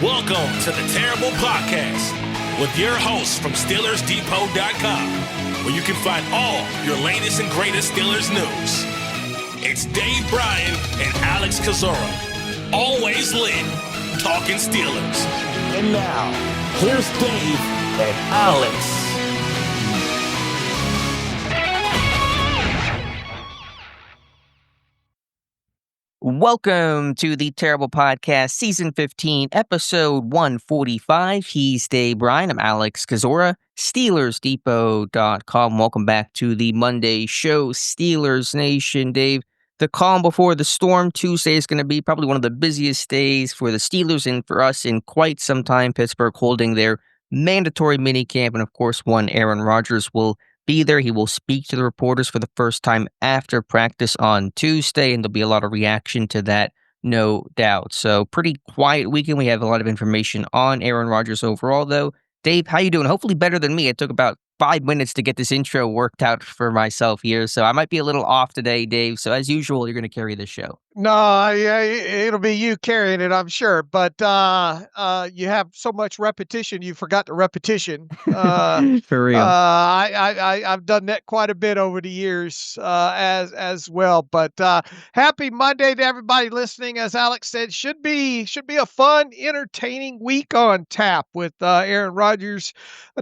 Welcome to the Terrible Podcast with your hosts from SteelersDepot.com, where you can find all your latest and greatest Steelers news. It's Dave Bryan and Alex Kozora, always lit, talking Steelers. And now, here's Dave and Alex. Welcome to the Terrible Podcast, Season 15, Episode 145. He's Dave Bryan. I'm Alex Kozora, SteelersDepot.com. Welcome back to the Monday show, Steelers Nation. Dave, the calm before the storm. Tuesday is going to be probably one of the busiest days for the Steelers and for us in quite some time. Pittsburgh holding their mandatory minicamp, and of course, one Aaron Rodgers will be there. He will speak to the reporters for the first time after practice on Tuesday, and there'll be a lot of reaction to that, no doubt. So pretty quiet weekend. We have a lot of information on Aaron Rodgers overall, though. Dave, how you doing? Hopefully better than me. It took about 5 minutes to get this intro worked out for myself here, so I might be a little off today, Dave. So as usual, you're going to carry this show. No, yeah, it'll be you carrying it, I'm sure. But you have so much repetition, you forgot the repetition. For real. I've done that quite a bit over the years as well. But happy Monday to everybody listening. As Alex said, should be a fun, entertaining week on tap with Aaron Rodgers,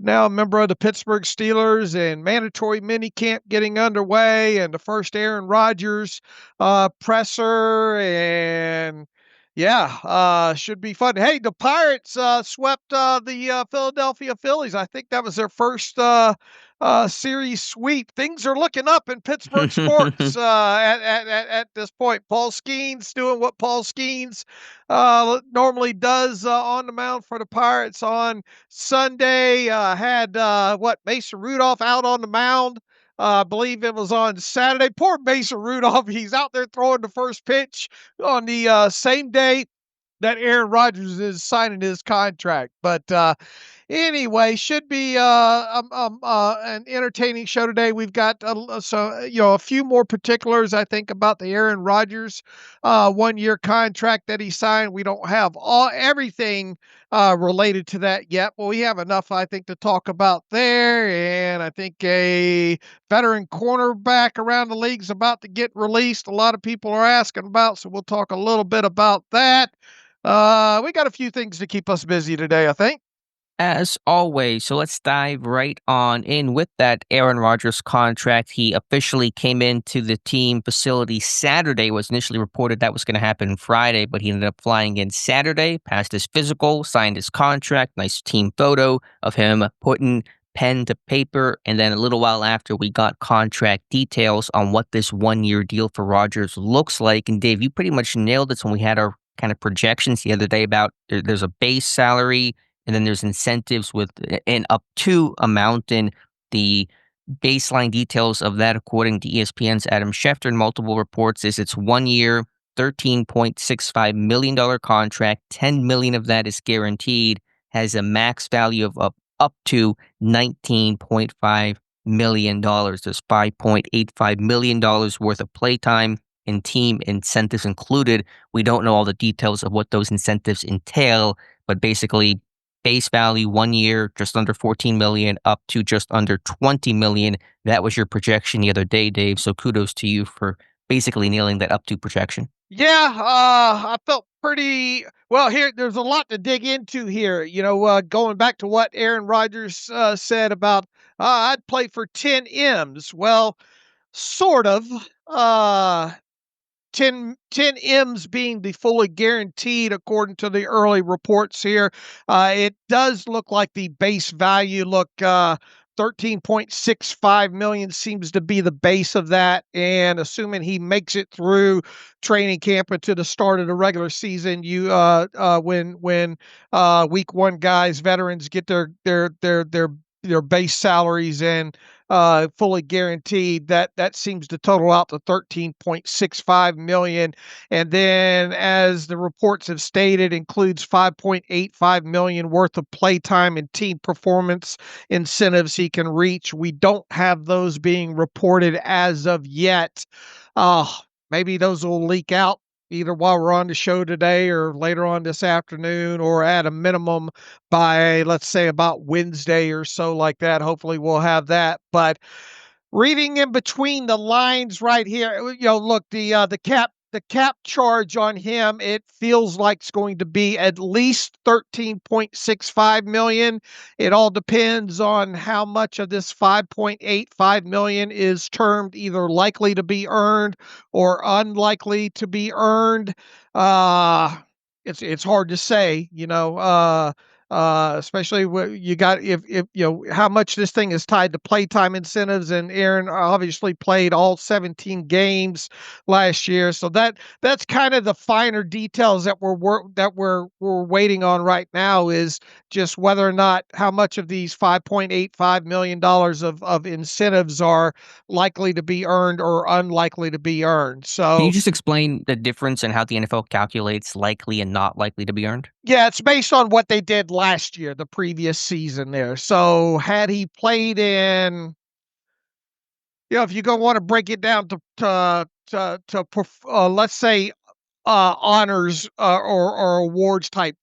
now a member of the Pittsburgh Steelers, and mandatory minicamp getting underway, and the first Aaron Rodgers presser. And yeah, should be fun. Hey, the Pirates swept the Philadelphia Phillies. I think that was their first series sweep. Things are looking up in Pittsburgh sports at this point. Paul Skeens doing what Paul Skeens normally does on the mound for the Pirates on Sunday. Had Mason Rudolph out on the mound. I believe it was on Saturday. Poor Mason Rudolph. He's out there throwing the first pitch on the same day that Aaron Rodgers is signing his contract. But anyway, should be an entertaining show today. We've got a few more particulars, I think, about the Aaron Rodgers 1-year contract that he signed. We don't have everything related to that yet, but we have enough, I think, to talk about there. And I think a veteran cornerback around the league is about to get released. A lot of people are asking about, so we'll talk a little bit about that. We got a few things to keep us busy today, I think. As always, so let's dive right on in with that Aaron Rodgers contract. He officially came into the team facility Saturday. It was initially reported that was going to happen Friday, but he ended up flying in Saturday, passed his physical, signed his contract. Nice team photo of him putting pen to paper. And then a little while after, we got contract details on what this 1-year deal for Rodgers looks like. And Dave, you pretty much nailed it when we had our kind of projections the other day about there's a base salary, and then there's incentives with an up to amount, and the baseline details of that, according to ESPN's Adam Schefter and multiple reports, is it's 1 year, $13.65 million contract. $10 million of that is guaranteed, has a max value of up to $19.5 million. There's $5.85 million worth of playtime and team incentives included. We don't know all the details of what those incentives entail, but basically, base value 1 year, just under $14 million, up to just under $20 million. That was your projection the other day, Dave. So kudos to you for basically nailing that up to projection. Yeah, I felt pretty well here. There's a lot to dig into here. Going back to what Aaron Rodgers said about I'd play for 10 M's. Well, sort of. 10 M's being the fully guaranteed, according to the early reports here. It does look like the base value, $13.65 million seems to be the base of that. And assuming he makes it through training camp into the start of the regular season, when week one guys, veterans get their base salaries and fully guaranteed, that seems to total out to $13.65 million. And then, as the reports have stated, includes $5.85 million worth of playtime and team performance incentives he can reach. We don't have those being reported as of yet. Maybe those will leak out either while we're on the show today or later on this afternoon, or at a minimum by, let's say, about Wednesday or so like that. Hopefully we'll have that. But reading in between the lines right here, look, the cap charge on him, it feels like it's going to be at least 13.65 million. It all depends on how much of this 5.85 million is termed either likely to be earned or unlikely to be earned. It's hard to say, especially you got if how much this thing is tied to playtime incentives, and Aaron obviously played all 17 games last year, so that's kind of the finer details that we're waiting on right now, is just whether or not how much of these $5.85 million of incentives are likely to be earned or unlikely to be earned. Can So you just explain the difference in how the NFL calculates likely and not likely to be earned? yeah, it's based on what they did last year, the previous season there. So had he played in, if you go want to break it down to let's say honors or awards type,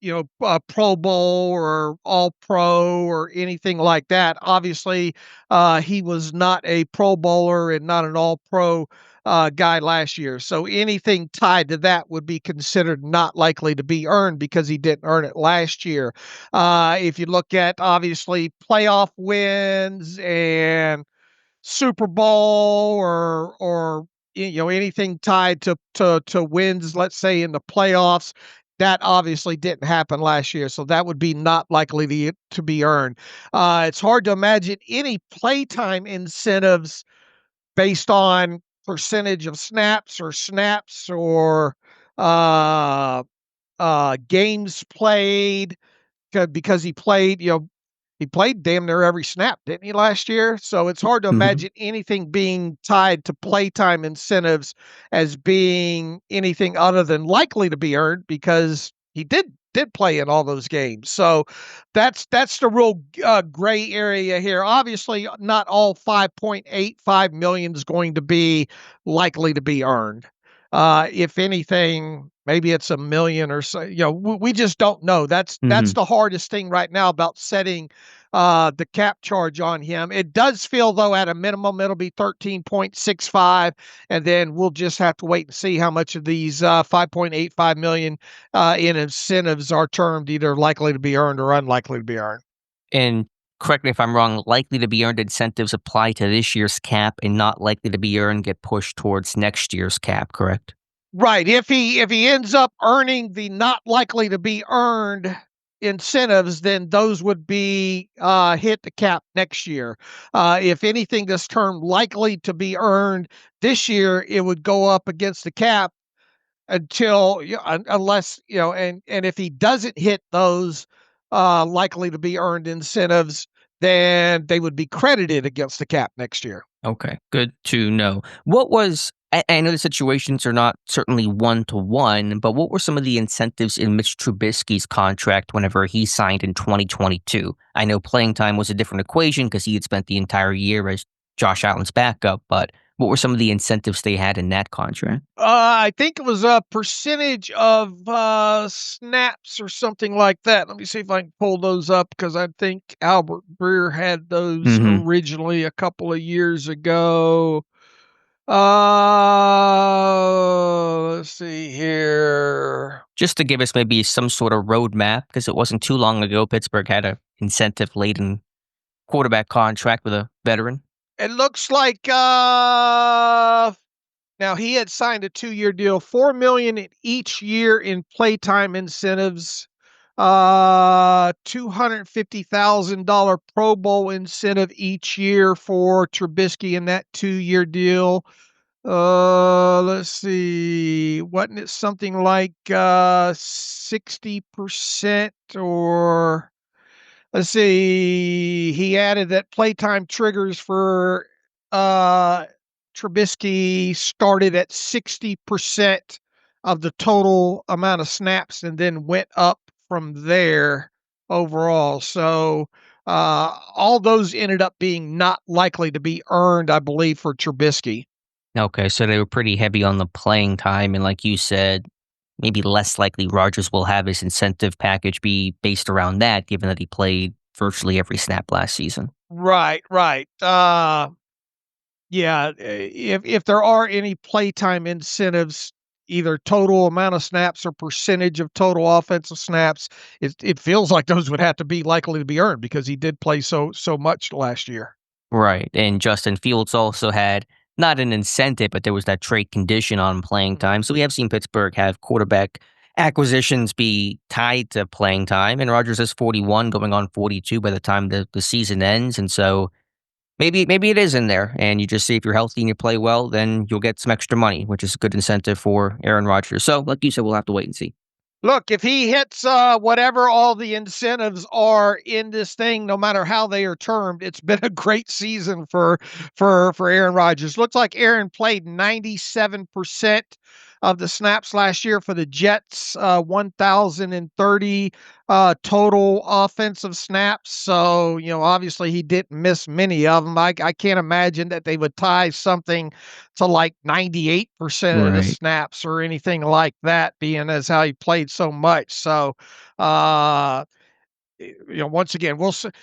Pro Bowl or All Pro or anything like that. Obviously, he was not a Pro Bowler and not an All Pro guy last year. So anything tied to that would be considered not likely to be earned because he didn't earn it last year. If you look at obviously playoff wins and Super Bowl or anything tied to wins, let's say in the playoffs, that obviously didn't happen last year, so that would be not likely to be earned. It's hard to imagine any playtime incentives based on percentage of snaps or uh, games played, because he played damn near every snap, didn't he, last year? So it's hard to Mhm. imagine anything being tied to playtime incentives as being anything other than likely to be earned, because he did play in all those games. So that's the real gray area here. Obviously, not all 5.85 million is going to be likely to be earned. If anything, maybe it's a million or so. We just don't know. That's Mhm. the hardest thing right now about setting the cap charge on him. It does feel, though, at a minimum it'll be 13.65, and then we'll just have to wait and see how much of these 5.85 million in incentives are termed either likely to be earned or unlikely to be earned. And correct me if I'm wrong, likely to be earned incentives apply to this year's cap and not likely to be earned get pushed towards next year's cap, correct? Right. If he ends up earning the not likely to be earned incentives, then those would be hit the cap next year. If anything that's termed likely to be earned this year, it would go up against the cap until, unless, and if he doesn't hit those likely to be earned incentives, then they would be credited against the cap next year. Okay, good to know. What was I know the situations are not certainly one to one, but what were some of the incentives in Mitch Trubisky's contract whenever he signed in 2022? I know playing time was a different equation because he had spent the entire year as Josh Allen's backup, but what were some of the incentives they had in that contract? I think it was a percentage of snaps or something like that. Let me see if I can pull those up, because I think Albert Breer had those Mhm. originally a couple of years ago. Let's see here. Just to give us maybe some sort of roadmap, because it wasn't too long ago Pittsburgh had a incentive-laden quarterback contract with a veteran. It looks like now he had signed a 2-year deal, 4 million in each year in playtime incentives, $250,000 Pro Bowl incentive each year for Trubisky in that 2-year deal. Let's see, wasn't it something like 60%, or let's see, he added that playtime triggers for uh Trubisky started at 60% of the total amount of snaps and then went up from there overall. So all those ended up being not likely to be earned, I believe, for Trubisky. Okay, so they were pretty heavy on the playing time, and like you said, maybe less likely Rodgers will have his incentive package be based around that, given that he played virtually every snap last season. Right, right. Yeah, if there are any playtime incentives, either total amount of snaps or percentage of total offensive snaps, it feels like those would have to be likely to be earned because he did play so much last year. Right. And Justin Fields also had not an incentive, but there was that trade condition on playing time. So we have seen Pittsburgh have quarterback acquisitions be tied to playing time. And Rodgers is 41 going on 42 by the time the season ends. And so maybe it is in there. And you just see if you're healthy and you play well, then you'll get some extra money, which is a good incentive for Aaron Rodgers. So like you said, we'll have to wait and see. Look, if he hits whatever all the incentives are in this thing, no matter how they are termed, it's been a great season for Aaron Rodgers. Looks like Aaron played 97% of the snaps last year for the Jets, 1,030 total offensive snaps. So, obviously he didn't miss many of them. I can't imagine that they would tie something to like 98% of the Right. snaps or anything like that, being as how he played so much. So, uh, once again,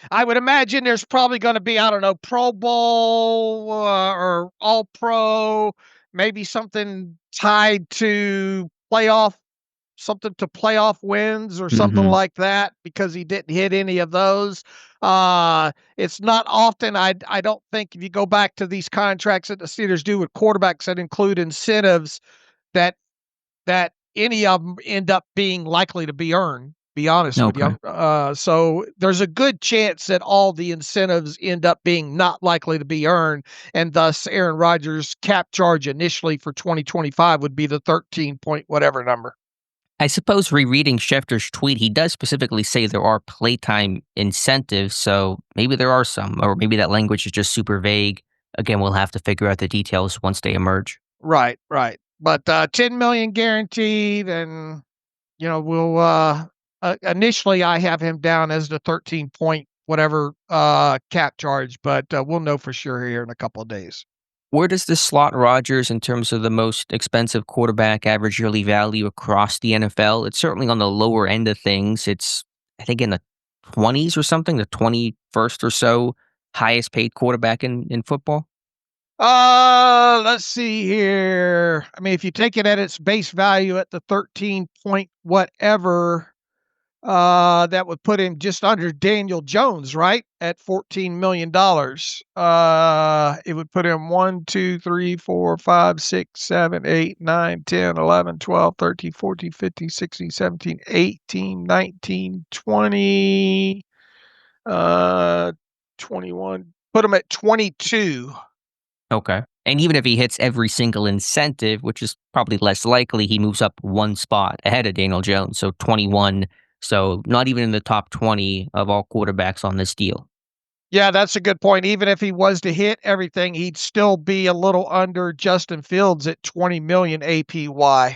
I would imagine there's probably going to be, I don't know, Pro Bowl or All Pro, maybe something tied to playoff wins or something Hmm. like that because he didn't hit any of those. It's not often. I don't think if you go back to these contracts that the Steelers do with quarterbacks that include incentives that any of them end up being likely to be earned. Be honest with Okay. you. So there's a good chance that all the incentives end up being not likely to be earned, and thus Aaron Rodgers' cap charge initially for 2025 would be the 13 point whatever number. I suppose rereading Schefter's tweet, he does specifically say there are playtime incentives, so maybe there are some, or maybe that language is just super vague. Again, we'll have to figure out the details once they emerge. Right, right. But 10 million guaranteed, and we'll initially I have him down as the 13 point whatever cap charge, but we'll know for sure here in a couple of days. Where does this slot Rodgers in terms of the most expensive quarterback average yearly value across the NFL? It's certainly on the lower end of things. It's, I think, in the 20s or something, the 21st or so highest paid quarterback in football. Let's see here. I mean, if you take it at its base value at the 13 point whatever, that would put him just under Daniel Jones, right? At $14 million. It would put him 1, 2, 3, 4, 5, 6, 7, 8, 9, 10, 11, 12, 13, 14, 15, 16, 17, 18, 19, 20, 21. Put him at 22. Okay. And even if he hits every single incentive, which is probably less likely, he moves up one spot ahead of Daniel Jones. So 21. So not even in the top 20 of all quarterbacks on this deal. Yeah, that's a good point. Even if he was to hit everything, he'd still be a little under Justin Fields at 20 million APY.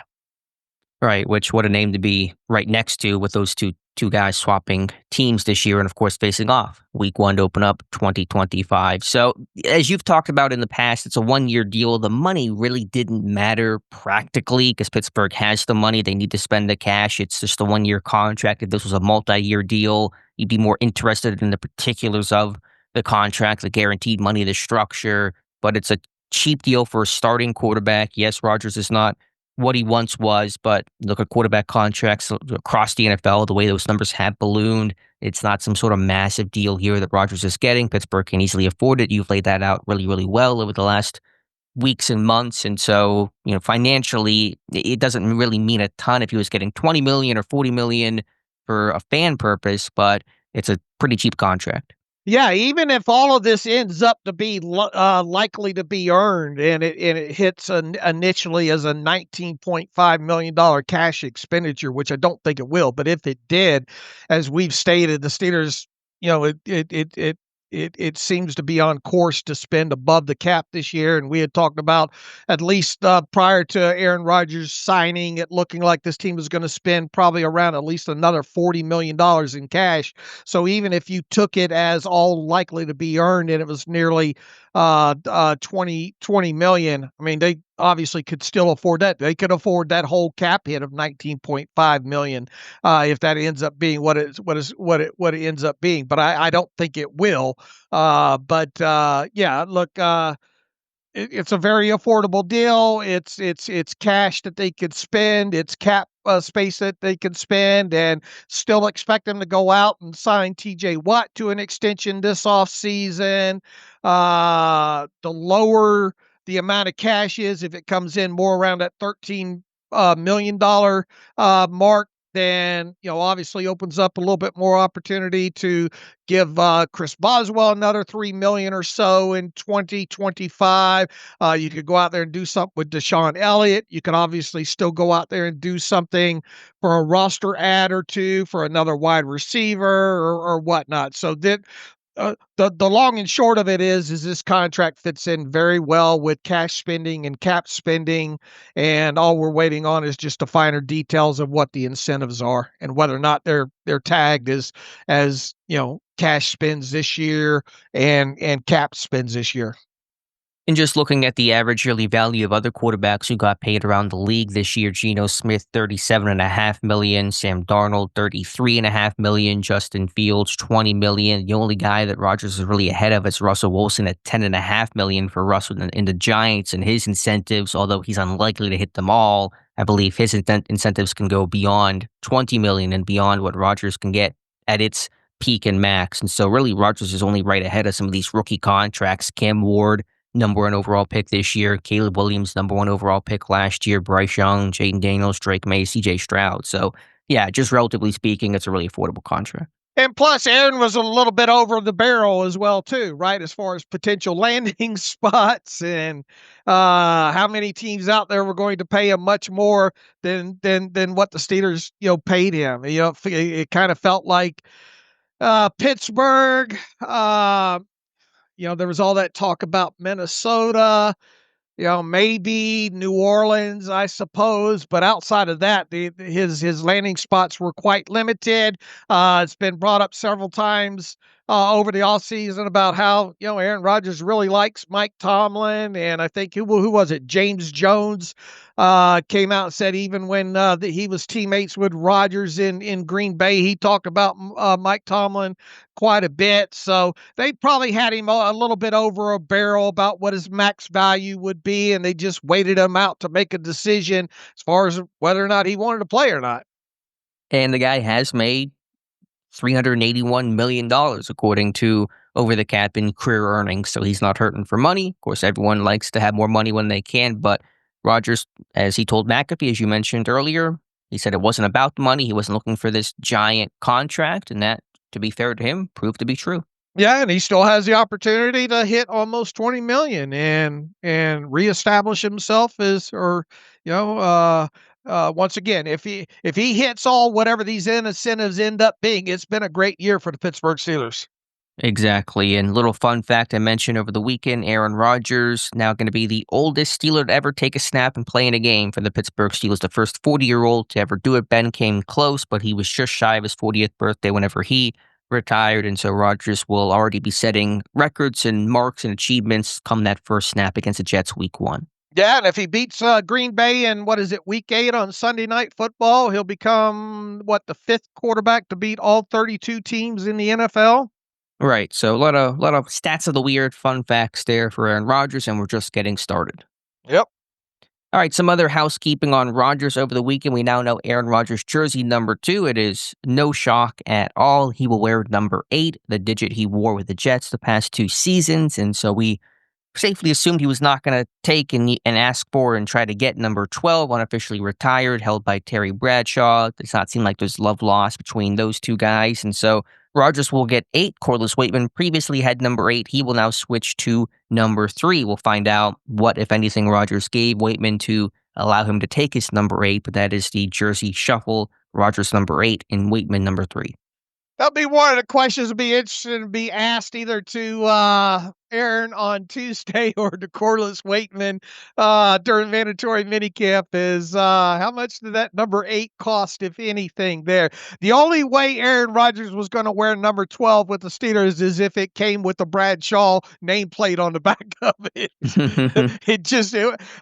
Right, which what a name to be right next to with those two guys swapping teams this year and of course facing off week 1 to open up 2025. So as you've talked about in the past, it's a 1-year deal. The money really didn't matter practically because Pittsburgh has the money. They need to spend the cash. It's just a 1-year contract. If this was a multi-year deal, you'd be more interested in the particulars of the contract, the guaranteed money, the structure, but it's a cheap deal for a starting quarterback. Yes, Rodgers is not what he once was, but look at quarterback contracts across the NFL, the way those numbers have ballooned. It's not some sort of massive deal here that Rodgers is getting. Pittsburgh can easily afford it. You've laid that out really, really well over the last weeks and months. And so, financially, it doesn't really mean a ton if he was getting 20 million or 40 million for a fan purpose, but it's a pretty cheap contract. Yeah, even if all of this ends up to be likely to be earned, and it hits initially as a $19.5 million cash expenditure, which I don't think it will, but if it did, as we've stated, the Steelers, it seems to be on course to spend above the cap this year, and we had talked about at least prior to Aaron Rodgers signing, it looking like this team was going to spend probably around at least another $40 million in cash. So even if you took it as all likely to be earned and it was nearly 20 million, I mean, obviously could still afford that. They could afford that whole cap hit of $19.5 million if that ends up being what it ends up being. But I don't think it will. Yeah, look, it's a very affordable deal. It's cash that they could spend. It's cap space that they can spend, and still expect them to go out and sign T.J. Watt to an extension this offseason. The lower the amount of cash is, if it comes in more around that $13 million mark, then obviously opens up a little bit more opportunity to give Chris Boswell another $3 million or so in 2025. You could go out there and do something with Deshaun Elliott. You can obviously still go out there and do something for a roster ad or two for another wide receiver or whatnot. So that the long and short of it is this contract fits in very well with cash spending and cap spending, and all we're waiting on is just the finer details of what the incentives are and whether or not they're tagged as cash spends this year and cap spends this year. And just looking at the average yearly value of other quarterbacks who got paid around the league this year, Geno Smith, $37.5 million, Sam Darnold, $33.5 million, Justin Fields, $20 million. The only guy that Rodgers is really ahead of is Russell Wilson at $10.5 million for Russell in the Giants, and his incentives, although he's unlikely to hit them all, I believe his incentives can go beyond $20 million and beyond what Rodgers can get at its peak and max. And so really Rodgers is only right ahead of some of these rookie contracts. Cam Ward, #1 overall pick this year. Caleb Williams, #1 overall pick last year. Bryce Young, Jaden Daniels, Drake May, CJ Stroud. So, yeah, just relatively speaking, it's a really affordable contract. And plus, Aaron was a little bit over the barrel as well, too, right? As far as potential landing spots and how many teams out there were going to pay him much more than what the Steelers, paid him. It kind of felt like Pittsburgh. There was all that talk about Minnesota, maybe New Orleans, I suppose. But outside of that, his landing spots were quite limited. It's been brought up several times over the offseason about how, Aaron Rodgers really likes Mike Tomlin. And I think, who was it? James Jones came out and said even when he was teammates with Rodgers in Green Bay, he talked about Mike Tomlin quite a bit. So they probably had him a little bit over a barrel about what his max value would be, and they just waited him out to make a decision as far as whether or not he wanted to play or not. And the guy has made $381 million, according to Over the Cap in career earnings. So he's not hurting for money. Of course, everyone likes to have more money when they can, but Rodgers, as he told McAfee, as you mentioned earlier, he said it wasn't about the money. He wasn't looking for this giant contract, and that, to be fair to him, proved to be true. Yeah, and he still has the opportunity to hit almost $20 million and reestablish himself once again, if he hits whatever these incentives end up being, it's been a great year for the Pittsburgh Steelers. Exactly. And little fun fact I mentioned over the weekend, Aaron Rodgers now going to be the oldest Steeler to ever take a snap and play in a game for the Pittsburgh Steelers. The first 40-year-old to ever do it. Ben came close, but he was just shy of his 40th birthday whenever he retired. And so Rodgers will already be setting records and marks and achievements come that first snap against the Jets week 1. Yeah, and if he beats Green Bay in, week 8 on Sunday Night Football, he'll become, the 5th quarterback to beat all 32 teams in the NFL? Right, so a lot of stats of the weird, fun facts there for Aaron Rodgers, and we're just getting started. Yep. All right, some other housekeeping on Rodgers over the weekend. We now know Aaron Rodgers' jersey number 2. It is no shock at all. He will wear number 8, the digit he wore with the Jets the past 2 seasons, and so we safely assumed he was not going to take and ask for and try to get number 12, unofficially retired, held by Terry Bradshaw. It does not seem like there's love lost between those two guys, and so Rodgers will get 8. Corliss Waitman previously had number 8. He will now switch to number 3. We'll find out what, if anything, Rodgers gave Waitman to allow him to take his number 8, but that is the jersey shuffle. Rodgers number 8 and Waitman number 3. That'll be one of the questions that'll be interesting to be asked either to Aaron, on Tuesday or to Corliss Waitman during mandatory minicamp is how much did that number 8 cost, if anything, there? The only way Aaron Rodgers was going to wear number 12 with the Steelers is if it came with the Bradshaw nameplate on the back of it.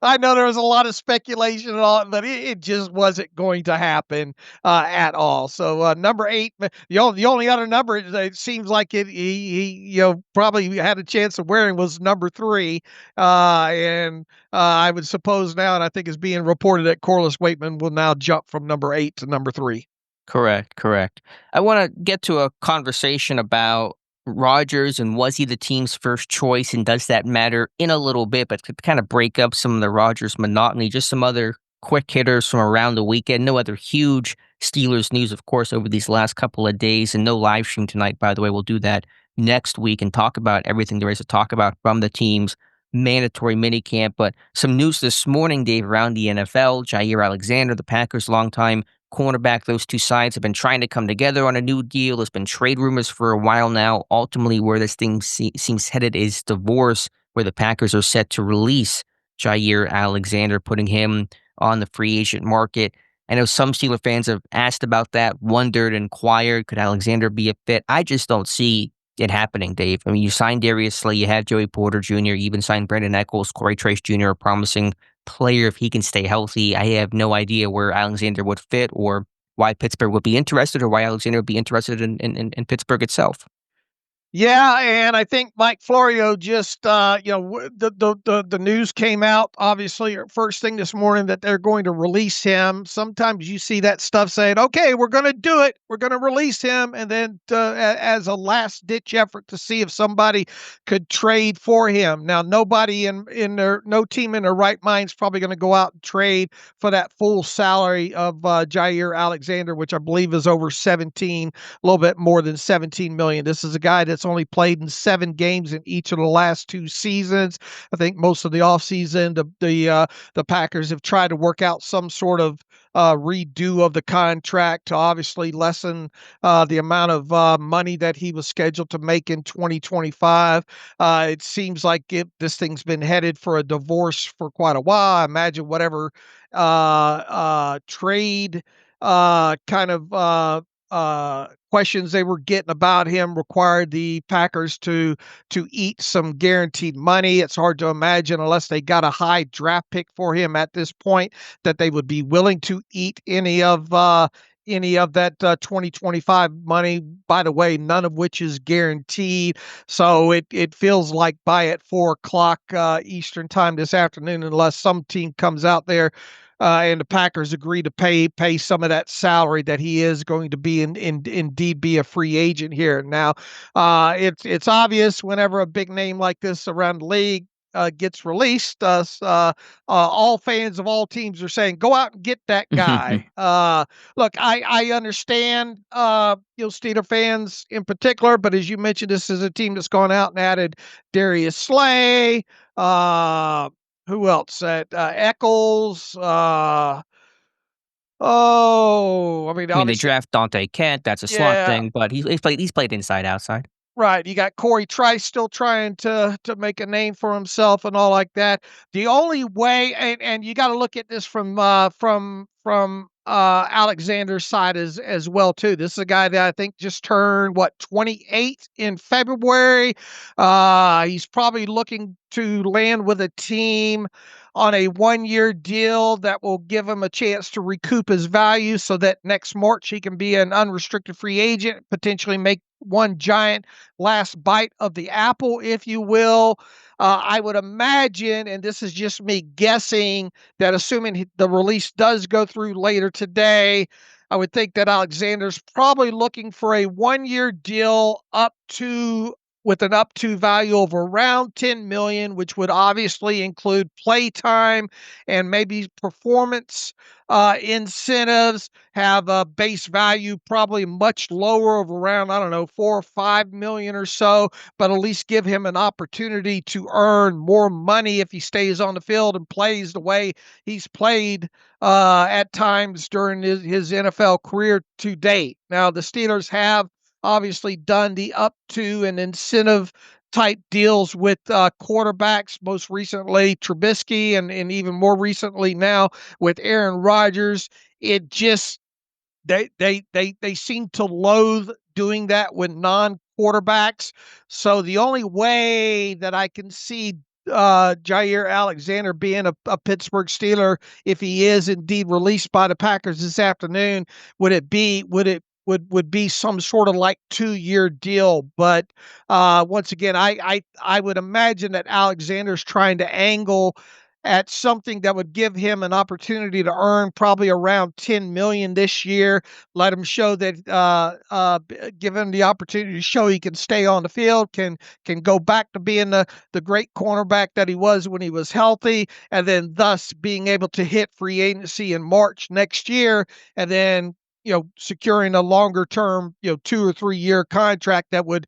I know there was a lot of speculation and all, but it just wasn't going to happen at all. So number 8, the only other number it seems like he probably had a chance of wearing was number 3, and I would suppose now, and I think is being reported that Corliss Waitman will now jump from number 8 to number 3. Correct. I want to get to a conversation about Rodgers and was he the team's first choice, and does that matter in a little bit, but to kind of break up some of the Rodgers monotony, just some other quick hitters from around the weekend. No other huge Steelers news, of course, over these last couple of days, and no live stream tonight, by the way. We'll do that next week and talk about everything there is to talk about from the team's mandatory minicamp. But some news this morning, Dave, around the NFL. Jaire Alexander, the Packers' longtime cornerback, those two sides have been trying to come together on a new deal. There's been trade rumors for a while now. Ultimately, where this thing seems headed is divorce, where the Packers are set to release Jaire Alexander, putting him on the free agent market. I know some Steeler fans have asked about that, wondered, inquired, could Alexander be a fit? I just don't see it happening, Dave. I mean, you signed Darius Slay, you had Joey Porter Jr., you even signed Brandon Echols, Corey Trace Jr., a promising player if he can stay healthy. I have no idea where Alexander would fit or why Pittsburgh would be interested or why Alexander would be interested in Pittsburgh itself. Yeah, and I think Mike Florio just, the news came out, obviously, first thing this morning that they're going to release him. Sometimes you see that stuff saying, okay, we're going to do it. We're going to release him. And then as a last-ditch effort to see if somebody could trade for him. Now, no team in their right mind is probably going to go out and trade for that full salary of Jaire Alexander, which I believe is over 17, a little bit more than 17 million. This is a guy that's only played in 7 games in each of the last 2 seasons. I think most of the offseason, the Packers have tried to work out some sort of redo of the contract to obviously lessen the amount of money that he was scheduled to make in 2025. It seems like this thing's been headed for a divorce for quite a while. I imagine whatever trade questions they were getting about him required the Packers to eat some guaranteed money. It's hard to imagine, unless they got a high draft pick for him at this point, that they would be willing to eat any of that 2025 money, by the way, none of which is guaranteed. So it feels like by at 4:00 Eastern time this afternoon, unless some team comes out there and the Packers agree to pay some of that salary, that he is going to be indeed be a free agent here. Now, it's obvious whenever a big name like this around the league gets released, all fans of all teams are saying, go out and get that guy. Look, I understand, Steeler fans in particular, but as you mentioned, this is a team that's gone out and added Darius Slay, who else? Eccles. I mean, They draft Dante Kent. That's a slot thing, but he's played inside outside. Right. You got Corey Trice still trying to make a name for himself and all like that. The only way, and you got to look at this from Alexander's side as well too. This is a guy that I think just turned 28 in February. He's probably looking to land with a team on a 1-year deal that will give him a chance to recoup his value, so that next March he can be an unrestricted free agent, potentially make one giant last bite of the apple, if you will. I would imagine, and this is just me guessing, that assuming the release does go through later today, I would think that Alexander's probably looking for a 1-year deal with an up to value of around 10 million, which would obviously include play time and maybe performance incentives, have a base value probably much lower of around, 4 or 5 million or so, but at least give him an opportunity to earn more money if he stays on the field and plays the way he's played at times during his NFL career to date. Now, the Steelers have obviously done the up to and incentive type deals with quarterbacks, most recently Trubisky, and even more recently now with Aaron Rodgers. It just they seem to loathe doing that with non-quarterbacks. So the only way that I can see Jaire Alexander being a Pittsburgh Steeler, if he is indeed released by the Packers this afternoon, would be some sort of like 2-year deal. But once again, I would imagine that Alexander's trying to angle at something that would give him an opportunity to earn probably around 10 million this year. Let him show that, give him the opportunity to show he can stay on the field, can go back to being the great cornerback that he was when he was healthy, and then thus being able to hit free agency in March next year, and then securing a longer term, 2 or 3 year contract that would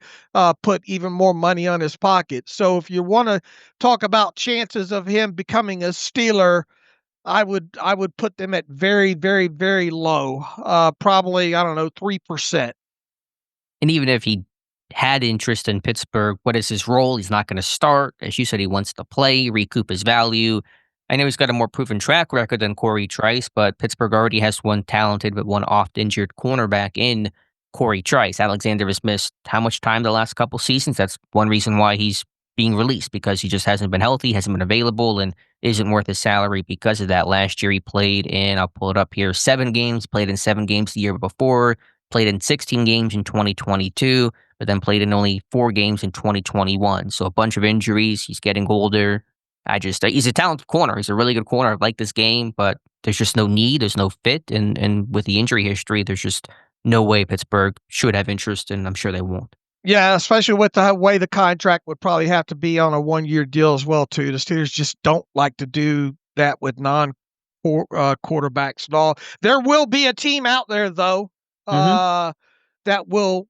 put even more money on his pocket. So if you want to talk about chances of him becoming a Steeler, I would put them at very, very, very low. Probably, I don't know, 3%. And even if he had interest in Pittsburgh, what is his role? He's not going to start. As you said, he wants to play, recoup his value. I know he's got a more proven track record than Corey Trice, but Pittsburgh already has one talented but one oft-injured cornerback in Corey Trice. Alexander has missed how much time the last couple seasons? That's one reason why he's being released, because he just hasn't been healthy, hasn't been available, and isn't worth his salary because of that. Last year he played in, I'll pull it up here, 7 games, played in 7 games the year before, played in 16 games in 2022, but then played in only 4 games in 2021. So a bunch of injuries. He's getting older. He's a talented corner. He's a really good corner. I like this game, but there's just no need. There's no fit. And with the injury history, there's just no way Pittsburgh should have interest, and I'm sure they won't. Yeah, especially with the way the contract would probably have to be on a 1-year deal as well, too. The Steelers just don't like to do that with quarterbacks at all. There will be a team out there, though, that will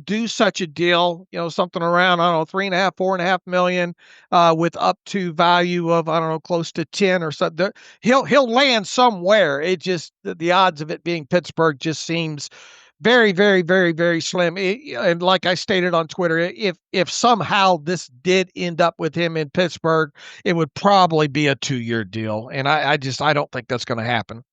do such a deal, something around, I don't know, 3.5, 4.5 million, with up to value of, I don't know, close to 10 or something. He'll land somewhere. It just, the odds of it being Pittsburgh just seems very, very, very, very slim. And like I stated on Twitter, if somehow this did end up with him in Pittsburgh, it would probably be a 2-year deal. And I don't think that's going to happen.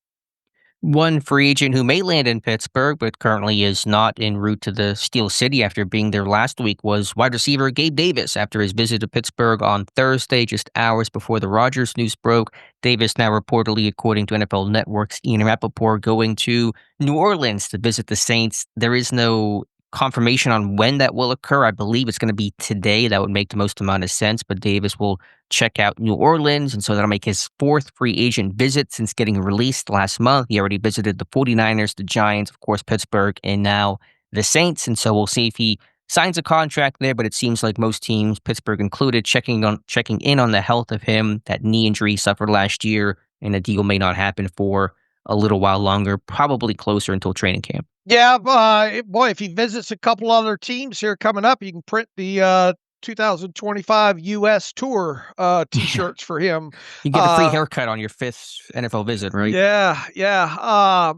One free agent who may land in Pittsburgh, but currently is not en route to the Steel City after being there last week, was wide receiver Gabe Davis. After his visit to Pittsburgh on Thursday, just hours before the Rodgers news broke, Davis now reportedly, according to NFL Network's Ian Rappaport, going to New Orleans to visit the Saints. There is no confirmation on when that will occur. I believe it's going to be today. That would make the most amount of sense, but Davis will check out New Orleans, and so that'll make his 4th free agent visit since getting released last month. He already visited the 49ers, the Giants, of course, Pittsburgh, and now the Saints, and so we'll see if he signs a contract there, but it seems like most teams, Pittsburgh included, checking in on the health of him. That knee injury he suffered last year, and a deal may not happen for a little while longer, probably closer until training camp. Yeah, boy, if he visits a couple other teams here coming up, you can print the 2025 U.S. Tour T-shirts for him. You get a free haircut on your 5th NFL visit, right? Yeah.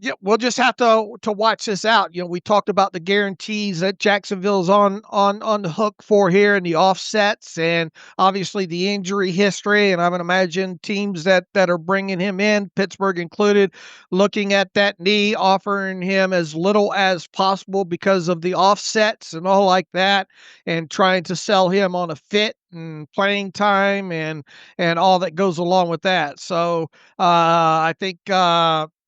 Yeah, we'll just have to watch this out. We talked about the guarantees that Jacksonville's on the hook for here, and the offsets, and obviously the injury history. And I would imagine teams that are bringing him in, Pittsburgh included, looking at that knee, offering him as little as possible because of the offsets and all like that, and trying to sell him on a fit and playing time and all that goes along with that. So I think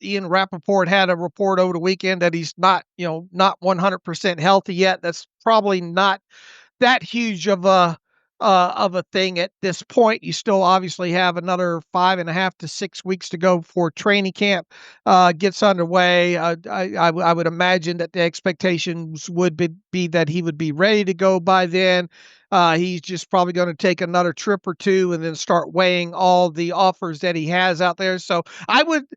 Ian Rappaport had a report over the weekend that he's not 100% healthy yet. That's probably not that huge of a thing at this point. You still obviously have another 5.5 to 6 weeks to go before training camp gets underway. I would imagine that the expectations would be that he would be ready to go by then. He's just probably going to take another trip or two and then start weighing all the offers that he has out there. So I wouldn't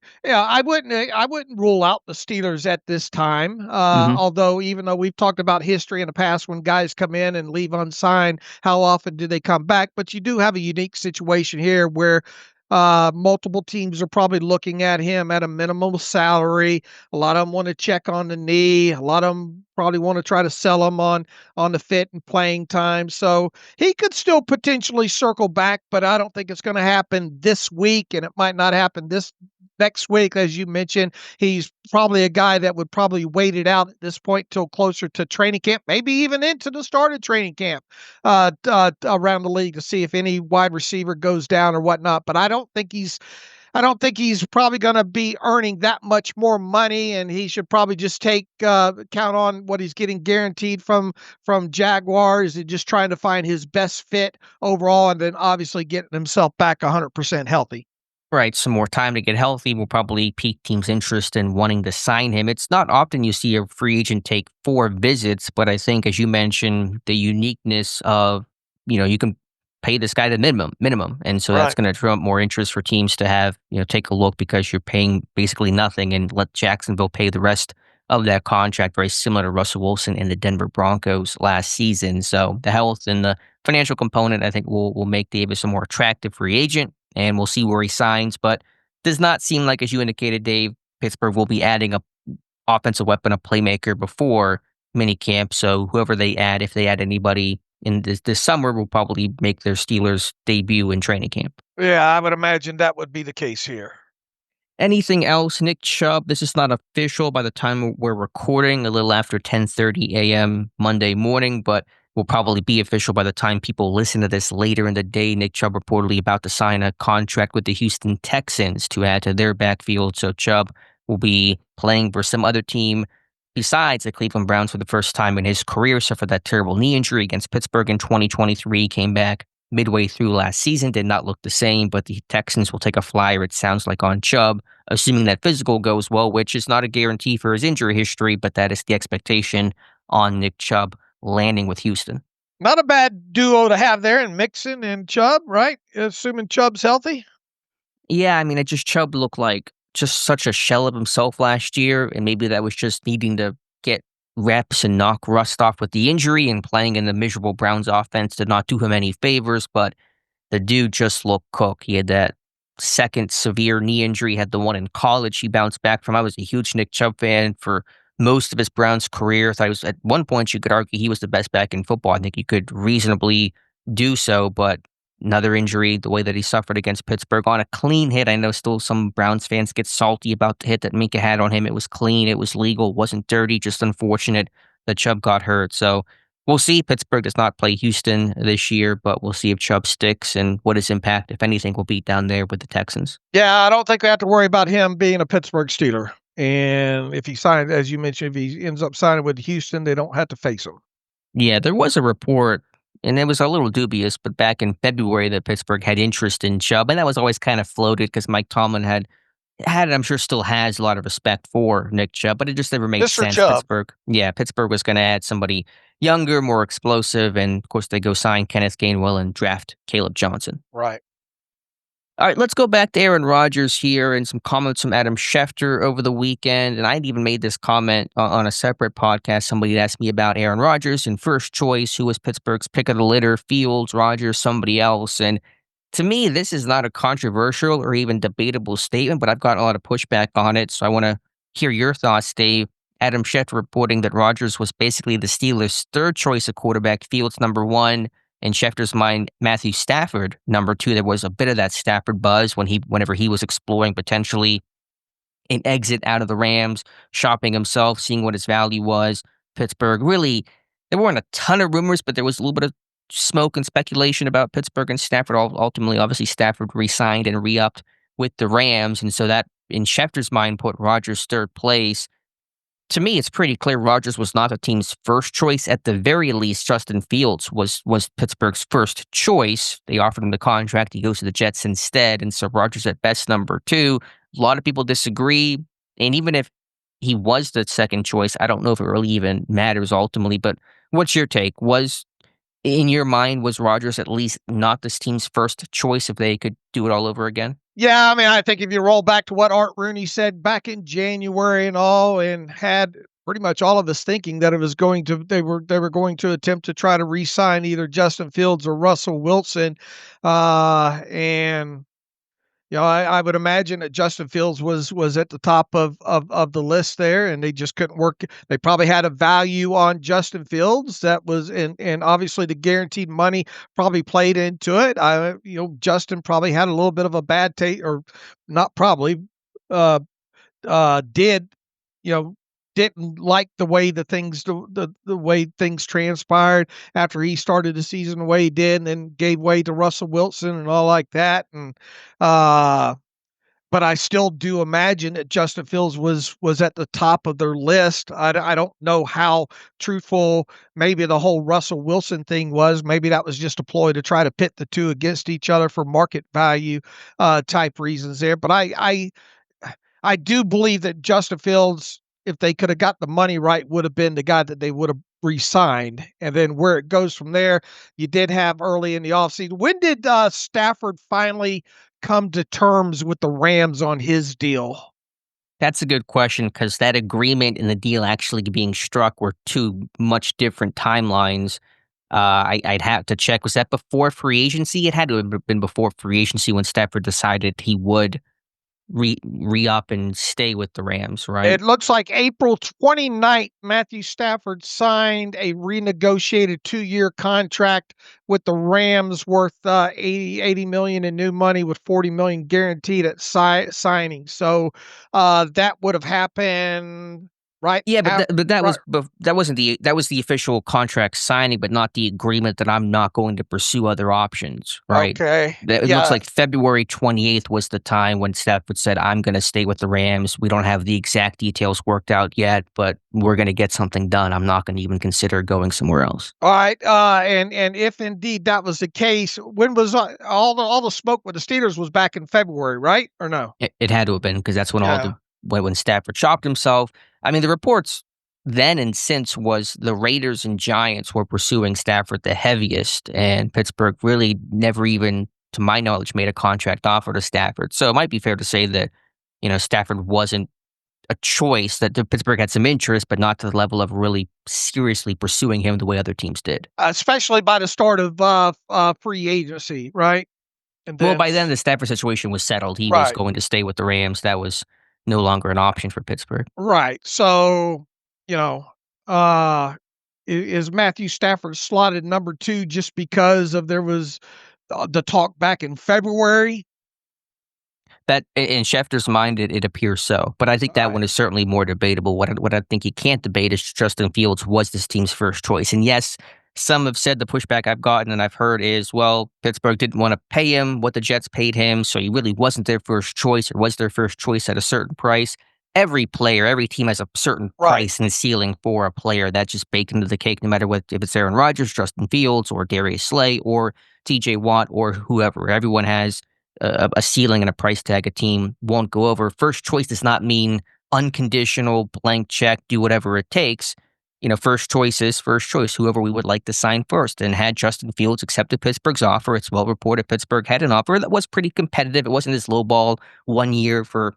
rule out the Steelers at this time. Although, even though we've talked about history in the past when guys come in and leave unsigned, how often do they come back? But you do have a unique situation here where Multiple teams are probably looking at him at a minimum salary. A lot of them want to check on the knee. A lot of them probably want to try to sell him on the fit and playing time. So he could still potentially circle back, but I don't think it's going to happen this week, and it might not happen this next week. As you mentioned, he's probably a guy that would probably wait it out at this point till closer to training camp, maybe even into the start of training camp around the league to see if any wide receiver goes down or whatnot. But I don't think he's probably going to be earning that much more money, and he should probably just count on what he's getting guaranteed from Jaguars and just trying to find his best fit overall, and then obviously getting himself back 100% healthy. Right, some more time to get healthy will probably pique teams' interest in wanting to sign him. It's not often you see a free agent take 4 visits, but I think, as you mentioned, the uniqueness of, you can pay this guy the minimum, and so that's Right. going to draw up more interest for teams to have, take a look because you're paying basically nothing and let Jacksonville pay the rest of that contract, very similar to Russell Wilson and the Denver Broncos last season. So the health and the financial component, I think, will make Davis a more attractive free agent, and we'll see where he signs. But does not seem like, as you indicated, Dave, Pittsburgh will be adding a offensive weapon, a playmaker before minicamp. So whoever they add, if they add anybody in this summer, will probably make their Steelers debut in training camp. Yeah, I would imagine that would be the case here. Anything else, Nick Chubb? This is not official by the time we're recording, a little after 10:30 a.m. Monday morning, but will probably be official by the time people listen to this later in the day. Nick Chubb reportedly about to sign a contract with the Houston Texans to add to their backfield. So Chubb will be playing for some other team besides the Cleveland Browns for the first time in his career. Suffered that terrible knee injury against Pittsburgh in 2023, came back midway through last season, did not look the same, but the Texans will take a flyer, it sounds like, on Chubb, assuming that physical goes well, which is not a guarantee for his injury history, but that is the expectation on Nick Chubb landing with Houston. Not a bad duo to have there in Mixon and Chubb, right? Assuming Chubb's healthy. Yeah, I mean, Chubb looked like just such a shell of himself last year, and maybe that was just needing to get reps and knock rust off with the injury, and playing in the miserable Browns offense did not do him any favors, but the dude just looked cooked. He had that second severe knee injury, had the one in college he bounced back from. I was a huge Nick Chubb fan for most of his Browns career. Thought he was, at one point, you could argue he was the best back in football. I think you could reasonably do so, but another injury, the way that he suffered against Pittsburgh on a clean hit. I know still some Browns fans get salty about the hit that Minka had on him. It was clean, it was legal, wasn't dirty, just unfortunate that Chubb got hurt. So we'll see. Pittsburgh does not play Houston this year, but we'll see if Chubb sticks and what his impact, if anything, will be down there with the Texans. Yeah, I don't think we have to worry about him being a Pittsburgh Steeler. And if he signed, as you mentioned, if he ends up signing with Houston, they don't have to face him. Yeah, there was a report, and it was a little dubious, but back in February that Pittsburgh had interest in Chubb, and that was always kind of floated because Mike Tomlin had, I'm sure still has, a lot of respect for Nick Chubb, but it just never made Just for sense. Chubb. Pittsburgh was going to add somebody younger, more explosive, and of course they go sign Kenneth Gainwell and draft Caleb Johnson. Right. All right, let's go back to Aaron Rodgers here and some comments from Adam Schefter over the weekend. And I'd even made this comment on a separate podcast. Somebody had asked me about Aaron Rodgers and first choice, who was Pittsburgh's pick of the litter, Fields, Rodgers, somebody else. And to me, this is not a controversial or even debatable statement, but I've gotten a lot of pushback on it. So I want to hear your thoughts, Dave. Adam Schefter reporting that Rodgers was basically the Steelers' third choice of quarterback, Fields number 1. In Schefter's mind, Matthew Stafford, number 2. There was a bit of that Stafford buzz whenever he was exploring potentially an exit out of the Rams, shopping himself, seeing what his value was. Pittsburgh, really, there weren't a ton of rumors, but there was a little bit of smoke and speculation about Pittsburgh and Stafford. Ultimately, obviously, Stafford re-signed and re-upped with the Rams, and so that, in Schefter's mind, put Rodgers third place. To me, it's pretty clear Rodgers was not the team's first choice. At the very least, Justin Fields was Pittsburgh's first choice. They offered him the contract. He goes to the Jets instead. And so Rodgers at best number 2. A lot of people disagree. And even if he was the second choice, I don't know if it really even matters ultimately. But what's your take? In your mind, was Rodgers at least not this team's first choice if they could do it all over again? Yeah, I mean, I think if you roll back to what Art Rooney said back in January and all, and had pretty much all of us thinking that they were going to attempt to try to re-sign either Justin Fields or Russell Wilson, and I would imagine that Justin Fields was at the top of the list there, and they just couldn't work. They probably had a value on Justin Fields that was, and obviously the guaranteed money probably played into it. Justin probably had a little bit of a bad taste, or not probably, did, didn't like the way the way things transpired after he started the season the way he did, and then gave way to Russell Wilson and all like that. And uh but I still do imagine that Justin Fields was at the top of their list. I don't know how truthful maybe the whole Russell Wilson thing was. Maybe that was just a ploy to try to pit the two against each other for market value type reasons there. But I do believe that Justin Fields, if they could have got the money right, would have been the guy that they would have re-signed. And then where it goes from there, you did have early in the offseason. When did Stafford finally come to terms with the Rams on his deal? That's a good question, because that agreement and the deal actually being struck were two much different timelines. I'd have to check. Was that before free agency? It had to have been before free agency when Stafford decided he would re-up and stay with the Rams, right? It looks like April 29th, Matthew Stafford signed a renegotiated 2-year contract with the Rams worth $80 million in new money with $40 million guaranteed at signing. So that would have happened right. Yeah, but that wasn't that was the official contract signing, but not the agreement that I'm not going to pursue other options, right? Okay. It looks like February 28th was the time when Stafford said, "I'm going to stay with the Rams. We don't have the exact details worked out yet, but we're going to get something done. I'm not going to even consider going somewhere else." All right, and if indeed that was the case, when was all the smoke with the Steelers was back in February, right? Or no? It had to have been, because that's when when Stafford chopped himself. I mean, the reports then and since was the Raiders and Giants were pursuing Stafford the heaviest, and Pittsburgh really never even, to my knowledge, made a contract offer to Stafford. So it might be fair to say that, Stafford wasn't a choice, that Pittsburgh had some interest, but not to the level of really seriously pursuing him the way other teams did. Especially by the start of free agency, right? And Well, then by then the Stafford situation was settled. He was right, going to stay with the Rams. That was no longer an option for Pittsburgh. right. So uh, is Matthew Stafford slotted number 2 just because of there was the talk back in February? That in Schefter's mind, it appears so, but I think that one is certainly more debatable. What I think you can't debate is Justin Fields was this team's first choice. And yes, some have said the pushback I've gotten and I've heard is, well, Pittsburgh didn't want to pay him what the Jets paid him, so he really wasn't their first choice, or was their first choice at a certain price. Every player, every team has a certain price and ceiling for a player. That's just baked into the cake, no matter what, if it's Aaron Rodgers, Justin Fields, or Darius Slay, or TJ Watt, or whoever. Everyone has a ceiling and a price tag a team won't go over. First choice does not mean unconditional, blank check, do whatever it takes. First choice is first choice, whoever we would like to sign first. And had Justin Fields accepted Pittsburgh's offer, it's well reported Pittsburgh had an offer that was pretty competitive. It wasn't this low ball 1 year for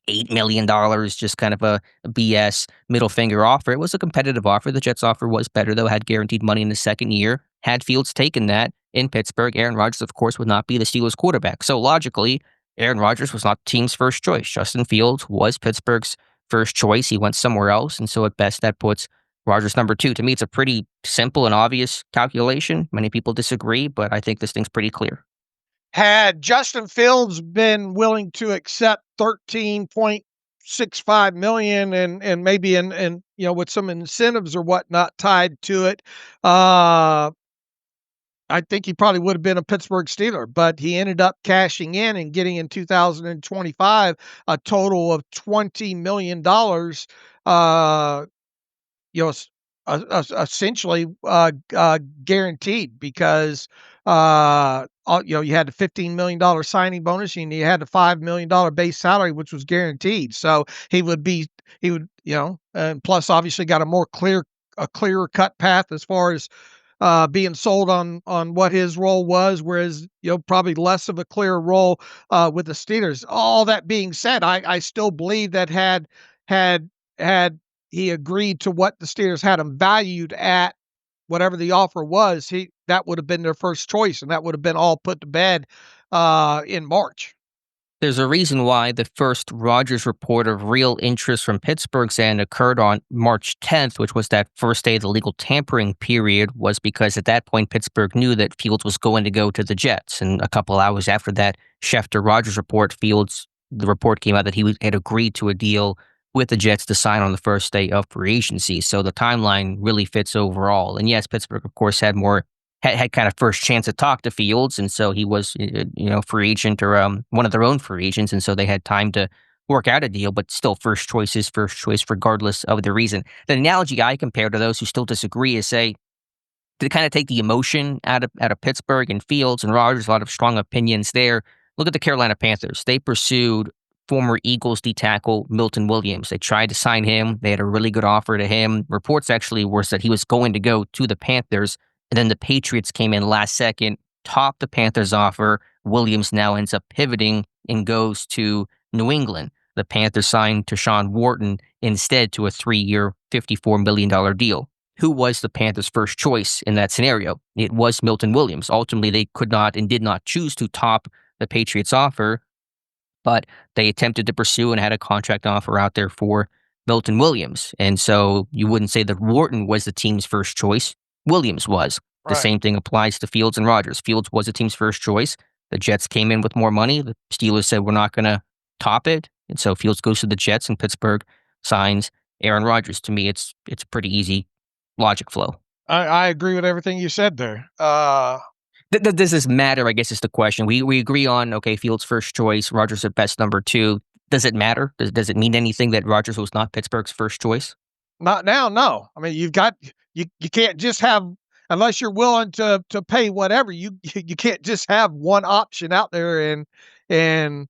$8 million, just kind of a BS middle finger offer. It was a competitive offer. The Jets' offer was better, though, had guaranteed money in the second year. Had Fields taken that in Pittsburgh, Aaron Rodgers, of course, would not be the Steelers' quarterback. So logically, Aaron Rodgers was not the team's first choice. Justin Fields was Pittsburgh's first choice. He went somewhere else, and so at best, that puts Rodgers number 2. To me, it's a pretty simple and obvious calculation. Many people disagree, but I think this thing's pretty clear. Had Justin Fields been willing to accept $13.65 million and maybe and with some incentives or whatnot tied to it, I think he probably would have been a Pittsburgh Steeler, but he ended up cashing in and getting in 2025 a total of $20 million. Essentially guaranteed, because you had the $15 million signing bonus and you had the $5 million base salary, which was guaranteed. So he would, and plus obviously got a clearer cut path as far as being sold on what his role was, whereas probably less of a clear role with the Steelers. All that being said, I still believe that had he agreed to what the Steelers had him valued at, whatever the offer was, that would have been their first choice, and that would have been all put to bed in March. There's a reason why the first Rodgers report of real interest from Pittsburgh's end occurred on March 10th, which was that first day of the legal tampering period, was because at that point Pittsburgh knew that Fields was going to go to the Jets. And a couple hours after that Schefter-Rodgers report, the report came out that he had agreed to a deal with the Jets to sign on the first day of free agency. So the timeline really fits overall. And yes, Pittsburgh, of course, had kind of first chance to talk to Fields, and so he was, free agent or one of their own free agents, and so they had time to work out a deal. But still, first choice is first choice, regardless of the reason. The analogy I compare to those who still disagree is, say, to kind of take the emotion out of Pittsburgh and Fields and Rodgers, a lot of strong opinions there. Look at the Carolina Panthers. They pursued former Eagles D tackle Milton Williams. They tried to sign him. They had a really good offer to him. Reports actually were that he was going to go to the Panthers. And then the Patriots came in last second, topped the Panthers' offer. Williams now ends up pivoting and goes to New England. The Panthers signed Tershawn Wharton instead to a 3-year, $54 million deal. Who was the Panthers' first choice in that scenario? It was Milton Williams. Ultimately, they could not and did not choose to top the Patriots' offer, but they attempted to pursue and had a contract offer out there for Milton Williams. And so you wouldn't say that Wharton was the team's first choice. Williams was. The same thing applies to Fields and Rodgers. Fields was the team's first choice. The Jets came in with more money. The Steelers said, we're not going to top it. And so Fields goes to the Jets and Pittsburgh signs Aaron Rodgers. To me, it's a pretty easy logic flow. I agree with everything you said there. Does this matter, I guess, is the question. We agree on, okay, Fields first choice, Rodgers at best number 2. Does it matter? Does it mean anything that Rodgers was not Pittsburgh's first choice? Not now, no. I mean, you can't just have, unless you're willing to pay whatever, you can't just have one option out there and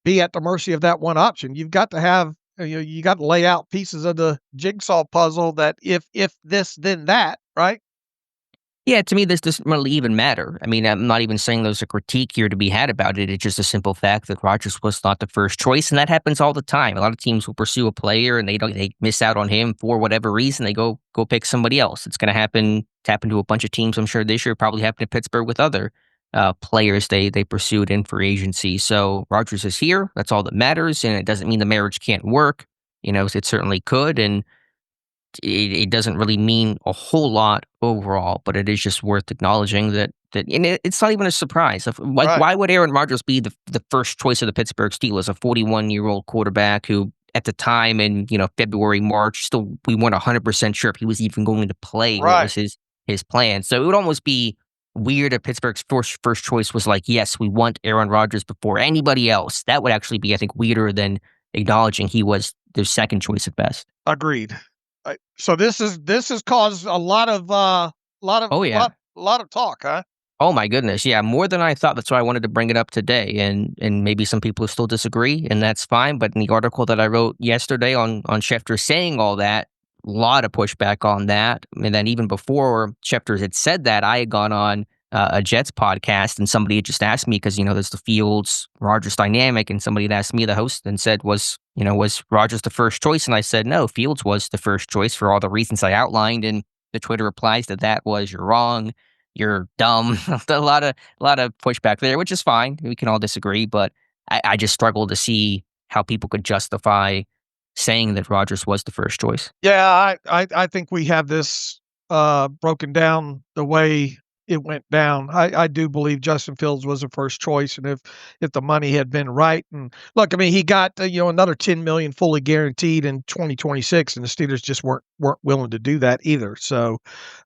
be at the mercy of that one option. You've got to have, you got to lay out pieces of the jigsaw puzzle that if this, then that, right? Yeah, to me, this doesn't really even matter. I mean, I'm not even saying there's a critique here to be had about it. It's just a simple fact that Rodgers was not the first choice, and that happens all the time. A lot of teams will pursue a player, and they miss out on him for whatever reason. They go pick somebody else. It's going to happen. It's happened to a bunch of teams, I'm sure, this year. Probably happened to Pittsburgh with other players they pursued in free agency. So Rodgers is here. That's all that matters, and it doesn't mean the marriage can't work. It certainly could, and it doesn't really mean a whole lot overall, but it is just worth acknowledging that and it's not even a surprise. Why would Aaron Rodgers be the first choice of the Pittsburgh Steelers, a 41-year-old quarterback who at the time in February, March, still we weren't 100% sure if he was even going to play. What was his plan? So it would almost be weird if Pittsburgh's first choice was like, yes, we want Aaron Rodgers before anybody else. That would actually be, I think, weirder than acknowledging he was their second choice at best. Agreed. So this has caused a lot of lot of talk, huh? Oh my goodness, yeah, more than I thought. That's why I wanted to bring it up today, and maybe some people still disagree, and that's fine. But in the article that I wrote yesterday on Schefter saying all that, a lot of pushback on that, and then even before Schefter had said that, I had gone on a Jets podcast, and somebody had just asked me because there's the Fields Rodgers dynamic, and somebody had asked me, the host, and said, was Rodgers the first choice? And I said no, Fields was the first choice for all the reasons I outlined. And the Twitter replies that was, you're wrong, you're dumb. a lot of pushback there, which is fine. We can all disagree, but I just struggle to see how people could justify saying that Rodgers was the first choice. Yeah, I think we have this broken down the way it went down. I do believe Justin Fields was the first choice, and if the money had been right, and look, I mean, he got another $10 million fully guaranteed in 2026, and the Steelers just weren't willing to do that either. So,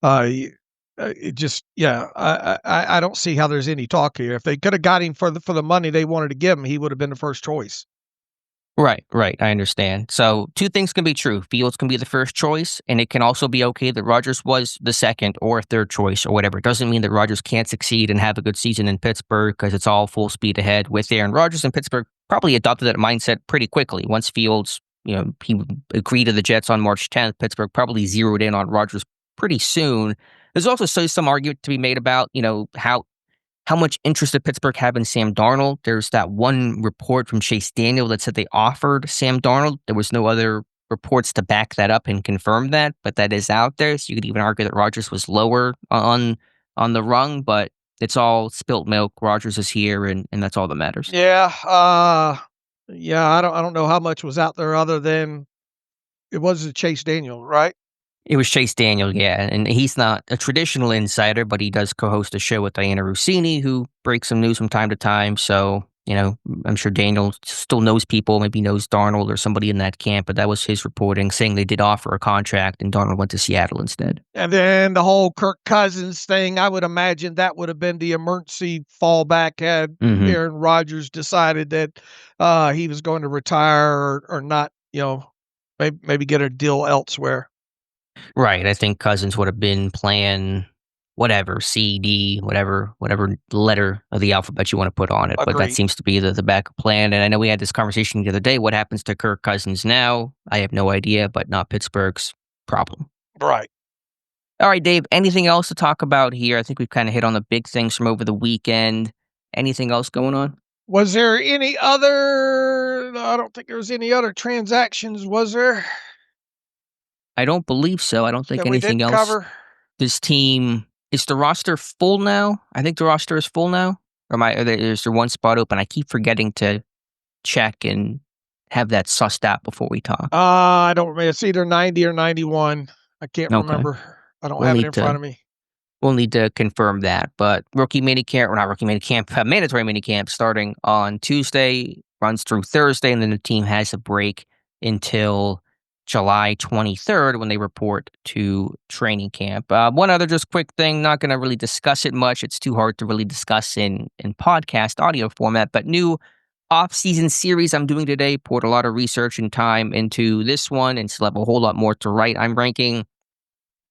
it just I don't see how there's any talk here. If they could have got him for the money they wanted to give him, he would have been the first choice. Right. I understand. So 2 things can be true. Fields can be the first choice, and it can also be okay that Rodgers was the second or third choice or whatever. It doesn't mean that Rodgers can't succeed and have a good season in Pittsburgh because it's all full speed ahead with Aaron Rodgers, and Pittsburgh probably adopted that mindset pretty quickly. Once Fields, he agreed to the Jets on March 10th, Pittsburgh probably zeroed in on Rodgers pretty soon. There's also some argument to be made about, how much interest did Pittsburgh have in Sam Darnold? There's that one report from Chase Daniel that said they offered Sam Darnold. There was no other reports to back that up and confirm that, but that is out there. So you could even argue that Rodgers was lower on the rung, but it's all spilt milk. Rodgers is here, and that's all that matters. Yeah, yeah. I don't know how much was out there other than it was Chase Daniel, right? It was Chase Daniel, yeah, and he's not a traditional insider, but he does co-host a show with Diana Rossini, who breaks some news from time to time. So, I'm sure Daniel still knows people, maybe knows Darnold or somebody in that camp, but that was his reporting, saying they did offer a contract and Darnold went to Seattle instead. And then the whole Kirk Cousins thing, I would imagine that would have been the emergency fallback had Aaron Rodgers decided that he was going to retire or not, maybe get a deal elsewhere. Right. I think Cousins would have been plan whatever, C, D, whatever letter of the alphabet you want to put on it. But that Agreed. seems to be the backup plan. And I know we had this conversation the other day. What happens to Kirk Cousins now? I have no idea, but not Pittsburgh's problem. Right. All right, Dave, anything else to talk about here? I think we've kind of hit on the big things from over the weekend. Anything else going on? Was there any other? I don't think there was any other transactions, was there? I don't believe so. I don't think That we anything didn't else. cover? This team, is the roster full now? I think the roster is full now. Is there one spot open? I keep forgetting to check and have that sussed out before we talk. I don't remember. It's either 90 or 91. I can't Okay. remember. I don't We'll have it need in to- front of me. We'll need to confirm that. But mandatory minicamp starting on Tuesday, runs through Thursday, and then the team has a break until July 23rd when they report to training camp. One other just quick thing, not going to really discuss it much. It's too hard to really discuss in podcast audio format, but new off-season series I'm doing today, poured a lot of research and time into this one and still have a whole lot more to write. I'm ranking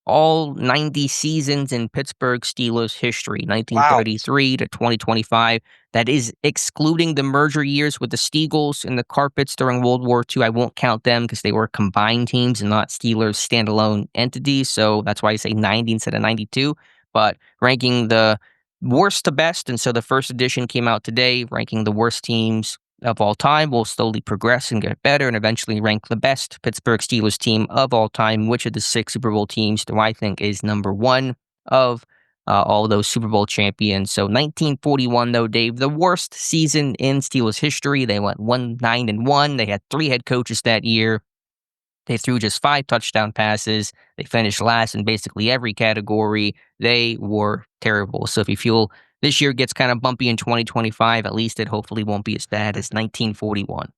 all 90 seasons in Pittsburgh Steelers history, 1933 to 2025. That is excluding the merger years with the Steagles and the Carpets during World War II. I won't count them because they were combined teams and not Steelers standalone entities. So that's why I say 90 instead of 92. But ranking the worst to best. And so the first edition came out today, ranking the worst teams of all time. Will slowly progress and get better and eventually rank the best Pittsburgh Steelers team of all time. Which of the 6 Super Bowl teams do I think is number one of all those Super Bowl champions? So 1941, though, Dave, the worst season in Steelers history. They went 9-1. They had 3 head coaches that year. They threw just 5 touchdown passes. They finished last in basically every category. They were terrible. So if you feel this year gets kind of bumpy in 2025, at least it hopefully won't be as bad as 1941.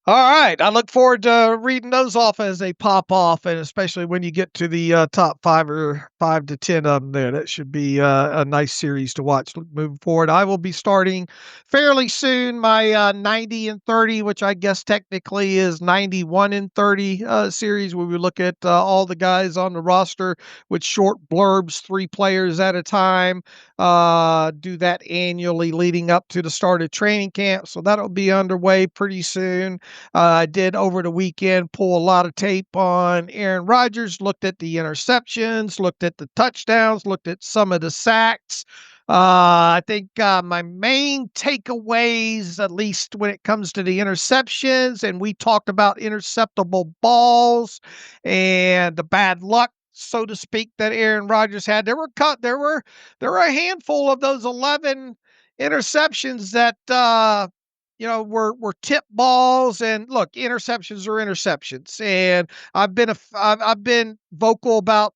All right. I look forward to reading those off as they pop off, and especially when you get to the top 5 or 5 to 10 of them there. That should be a nice series to watch moving forward. I will be starting fairly soon my 90 and 30, which I guess technically is 91 and 30 series, where we look at all the guys on the roster with short blurbs, 3 players at a time. Do that annually leading up to the start of training camp. So that'll be underway pretty soon. I did over the weekend pull a lot of tape on Aaron Rodgers, looked at the interceptions, looked at the touchdowns, looked at some of the sacks. I think my main takeaways, at least when it comes to the interceptions, and we talked about interceptable balls and the bad luck, so to speak, that Aaron Rodgers had. There were a handful of those 11 interceptions that were tip balls. And look, interceptions are interceptions, and I've been vocal about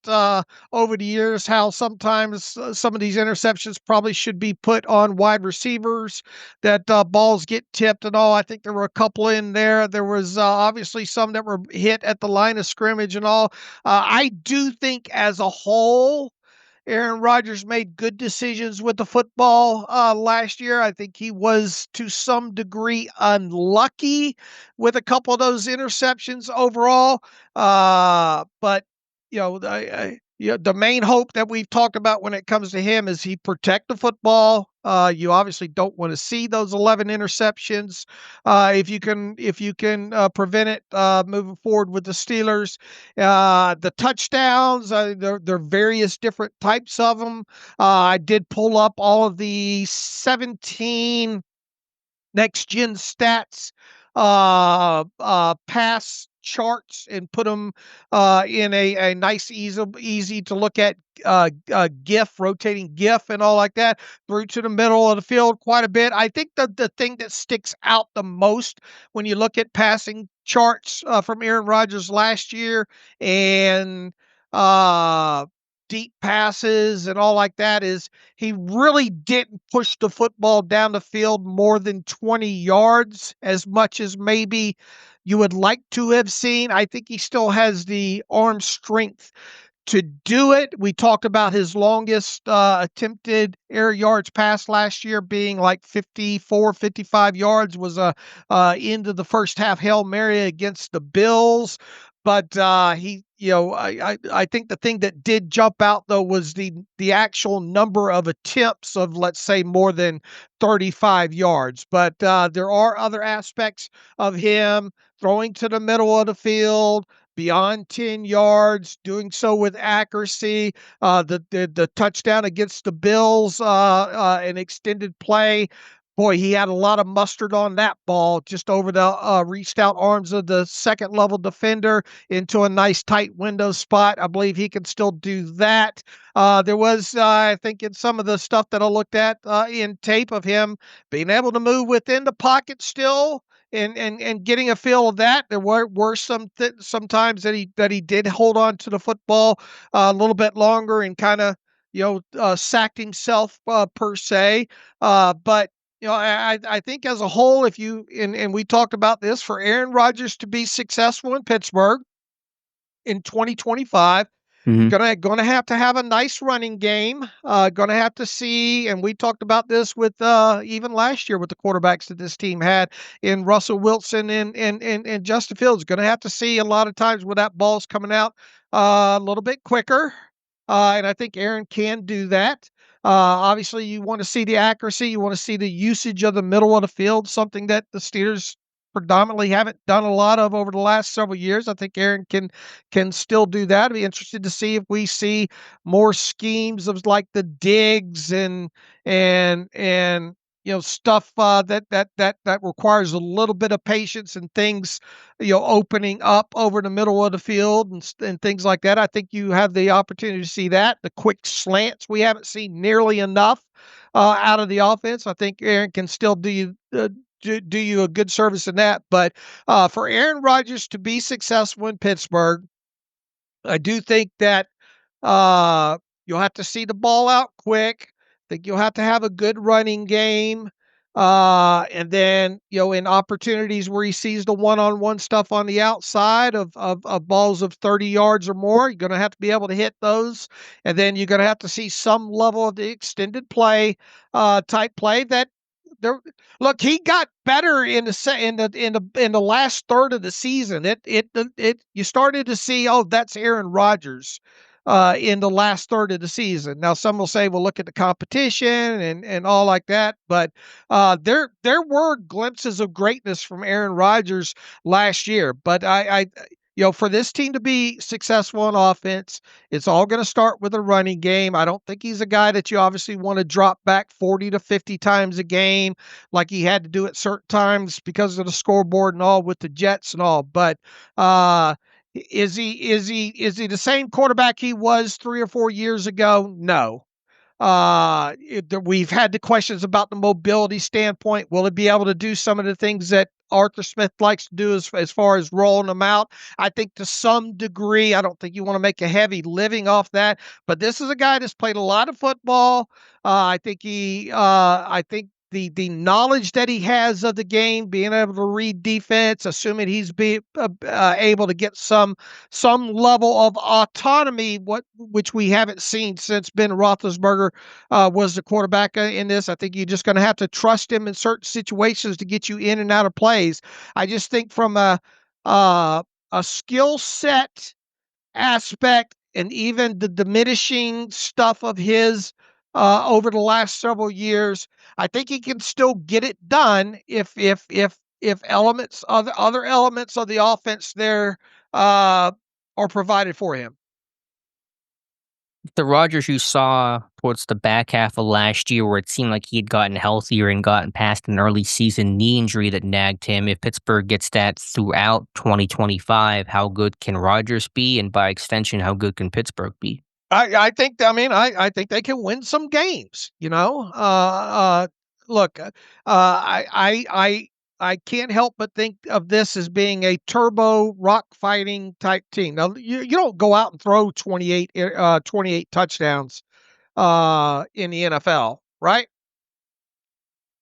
over the years how sometimes some of these interceptions probably should be put on wide receivers, that balls get tipped and all. I think there were a couple in there. There was obviously some that were hit at the line of scrimmage and all. I do think as a whole, Aaron Rodgers made good decisions with the football last year. I think he was to some degree unlucky with a couple of those interceptions overall. But the main hope that we've talked about when it comes to him is he protect the football. You obviously don't want to see those 11 interceptions. If you can prevent it moving forward with the Steelers. The touchdowns, there are various different types of them. I did pull up all of the 17 next gen stats pass charts and put them in a nice, easy to look at GIF, rotating GIF and all like that, through to the middle of the field quite a bit. I think the thing that sticks out the most when you look at passing charts from Aaron Rodgers last year and deep passes and all like that is he really didn't push the football down the field more than 20 yards as much as maybe you would like to have seen. I think he still has the arm strength to do it. We talked about his longest attempted air yards pass last year being like 54, 55 yards, was a into the first half Hail Mary against the Bills. But I think the thing that did jump out though was the actual number of attempts of, let's say, more than 35 yards. But there are other aspects of him throwing to the middle of the field, beyond 10 yards, doing so with accuracy. The touchdown against the Bills, an extended play. Boy, he had a lot of mustard on that ball, just over the reached out arms of the second level defender into a nice tight window spot. I believe he can still do that. There was, I think, in some of the stuff that I looked at in tape of him being able to move within the pocket still, and getting a feel of that. There were some times that he did hold on to the football a little bit longer and kind of sacked himself per se. But I think as a whole, if you and we talked about this, for Aaron Rodgers to be successful in Pittsburgh in 2025. Mhm. Gonna have to have a nice running game. Gonna have to see, and we talked about this with even last year with the quarterbacks that this team had in Russell Wilson and Justin Fields. Gonna have to see a lot of times where that ball's coming out a little bit quicker. And I think Aaron can do that. Obviously, you want to see the accuracy. You want to see the usage of the middle of the field, something that the Steelers predominantly haven't done a lot of over the last several years. I think Aaron can still do that. I'd be interested to see if we see more schemes of like the digs and stuff that requires a little bit of patience and things opening up over the middle of the field and things like that. I think you have the opportunity to see that. The quick slants we haven't seen nearly enough out of the offense. I think Aaron can still do you a good service in that. But for Aaron Rodgers to be successful in Pittsburgh, I do think that you'll have to see the ball out quick. I think you'll have to have a good running game. And then, in opportunities where he sees the one-on-one stuff on the outside of balls of 30 yards or more, you're going to have to be able to hit those. And then you're going to have to see some level of the extended play type play that there. Look, he got better in the last third of the season. You started to see, oh, that's Aaron Rodgers in the last third of the season. Now, some will say, well, look at the competition and all like that. But there were glimpses of greatness from Aaron Rodgers last year. But for this team to be successful on offense, it's all going to start with a running game. I don't think he's a guy that you obviously want to drop back 40 to 50 times a game like he had to do at certain times because of the scoreboard and all with the Jets and all. But is he the same quarterback he was 3 or 4 years ago? No. We've had the questions about the mobility standpoint. Will it be able to do some of the things that Arthur Smith likes to do as far as rolling them out? I think to some degree. I don't think you want to make a heavy living off that, but this is a guy that's played a lot of football. I think the knowledge that he has of the game, being able to read defense, assuming he's able to get some level of autonomy, which we haven't seen since Ben Roethlisberger was the quarterback in this. I think you're just going to have to trust him in certain situations to get you in and out of plays. I just think from a skill set aspect and even the diminishing stuff of his over the last several years, I think he can still get it done if elements other elements of the offense there are provided for him. The Rodgers you saw towards the back half of last year, where it seemed like he had gotten healthier and gotten past an early season knee injury that nagged him, if Pittsburgh gets that throughout 2025, how good can Rodgers be? And by extension, how good can Pittsburgh be? I think they can win some games, look, I can't help but think of this as being a turbo rock fighting type team. Now, you don't go out and throw 28 touchdowns, in the NFL, right?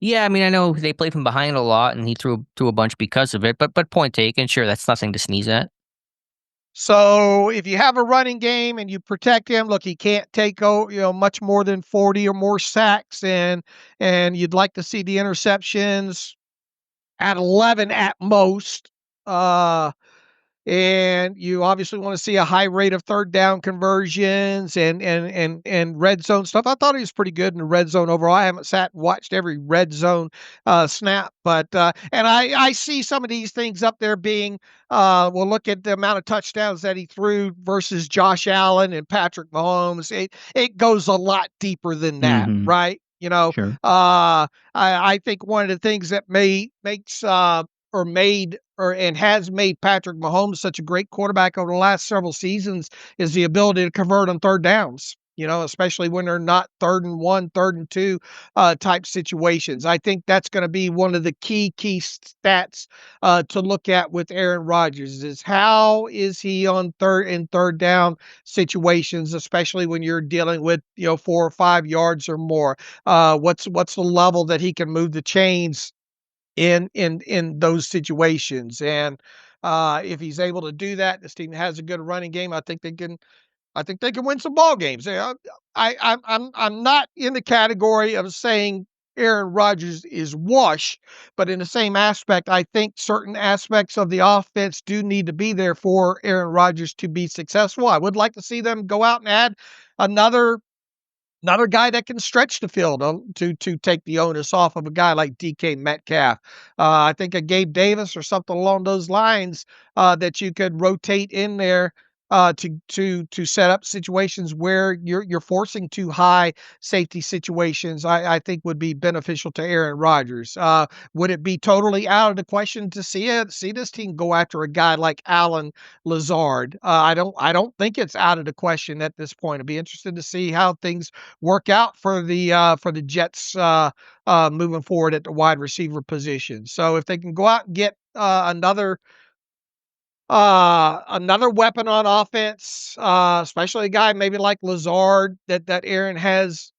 Yeah, I mean, I know they played from behind a lot, and he threw a bunch because of it. But point taken, sure, that's nothing to sneeze at. So if you have a running game and you protect him, look, he can't take much more than 40 or more sacks, and you'd like to see the interceptions at 11 at most. And you obviously want to see a high rate of third down conversions and red zone stuff. I thought he was pretty good in the red zone overall. I haven't sat and watched every red zone snap, but and I see some of these things up there being we'll look at the amount of touchdowns that he threw versus Josh Allen and Patrick Mahomes. It goes a lot deeper than that, Mm-hmm. right? Sure. I think one of the things that makes or made or and has made Patrick Mahomes such a great quarterback over the last several seasons is the ability to convert on third downs. Especially when they're not 3rd and 1, 3rd and 2 type situations. I think that's going to be one of the key stats to look at with Aaron Rodgers is how is he on third down situations, especially when you're dealing with 4 or 5 yards or more. What's the level that he can move the chains in those situations. And if he's able to do that, this team has a good running game. I think they can win some ball games. I'm not in the category of saying Aaron Rodgers is wash, but in the same aspect, I think certain aspects of the offense do need to be there for Aaron Rodgers to be successful. I would like to see them go out and add another guy that can stretch the field to take the onus off of a guy like DK Metcalf. I think a Gabe Davis or something along those lines that you could rotate in there to set up situations where you're forcing too high safety situations. I think would be beneficial to Aaron Rodgers. Would it be totally out of the question to see this team go after a guy like Allen Lazard? I don't think it's out of the question at this point. I'd be interested to see how things work out for the Jets moving forward at the wide receiver position. So if they can go out and get another weapon on offense, especially a guy maybe like Lazard that Aaron has